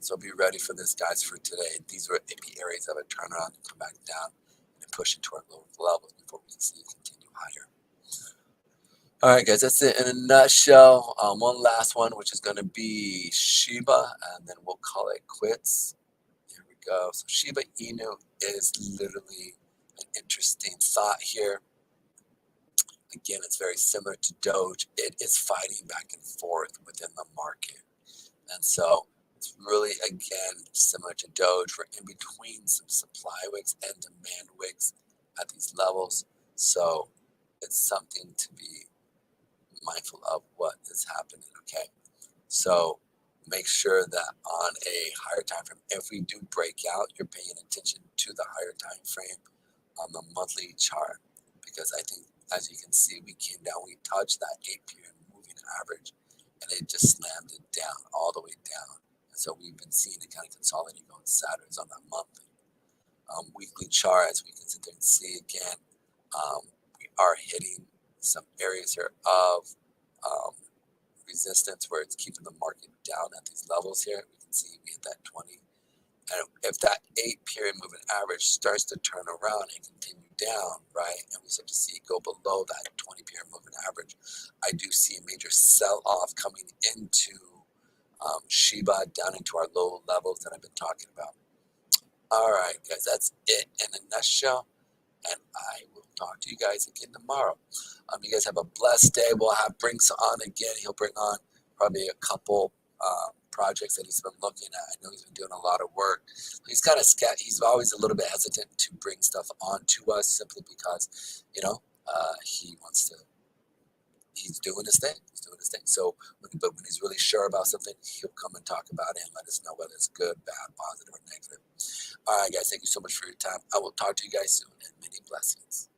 So be ready for this, guys, for today. These are AP areas of a turnaround and come back down and push into our lower levels before we can see it continue higher. All right, guys, that's it in a nutshell. One last one, which is going to be Shiba, and then we'll call it quits. Here we go. So Shiba Inu is literally an interesting thought here. Again, it's very similar to Doge. It is fighting back and forth within the market. And so it's really, again, similar to Doge. We're in between some supply wicks and demand wicks at these levels. So it's something to be mindful of what is happening, okay? So make sure that on a higher time frame, if we do break out, you're paying attention to the higher time frame on the monthly chart, because I think, as you can see, we came down, we touched that 8-period moving average, and it just slammed it down, all the way down. And so we've been seeing it kind of consolidate going sideways on that monthly. Weekly chart, as we can sit there and see again, we are hitting some areas here of resistance where it's keeping the market down at these levels here. We can see we hit that 20. And if that 8-period moving average starts to turn around and continue down, right, and we start to see it go below that 20-period moving average, I do see a major sell-off coming into Shiba down into our low levels that I've been talking about. All right, guys, that's it in a nutshell, and I will talk to you guys again tomorrow. You guys have a blessed day. We'll have Brinks on again. He'll bring on probably a couple projects that he's been looking at. I know he's been doing a lot of work. He's kind of he's always a little bit hesitant to bring stuff on to us, simply because, you know, he wants to. He's doing his thing. He's doing his thing. So, but when he's really sure about something, he'll come and talk about it and let us know whether it's good, bad, positive, or negative. All right, guys. Thank you so much for your time. I will talk to you guys soon, and many blessings.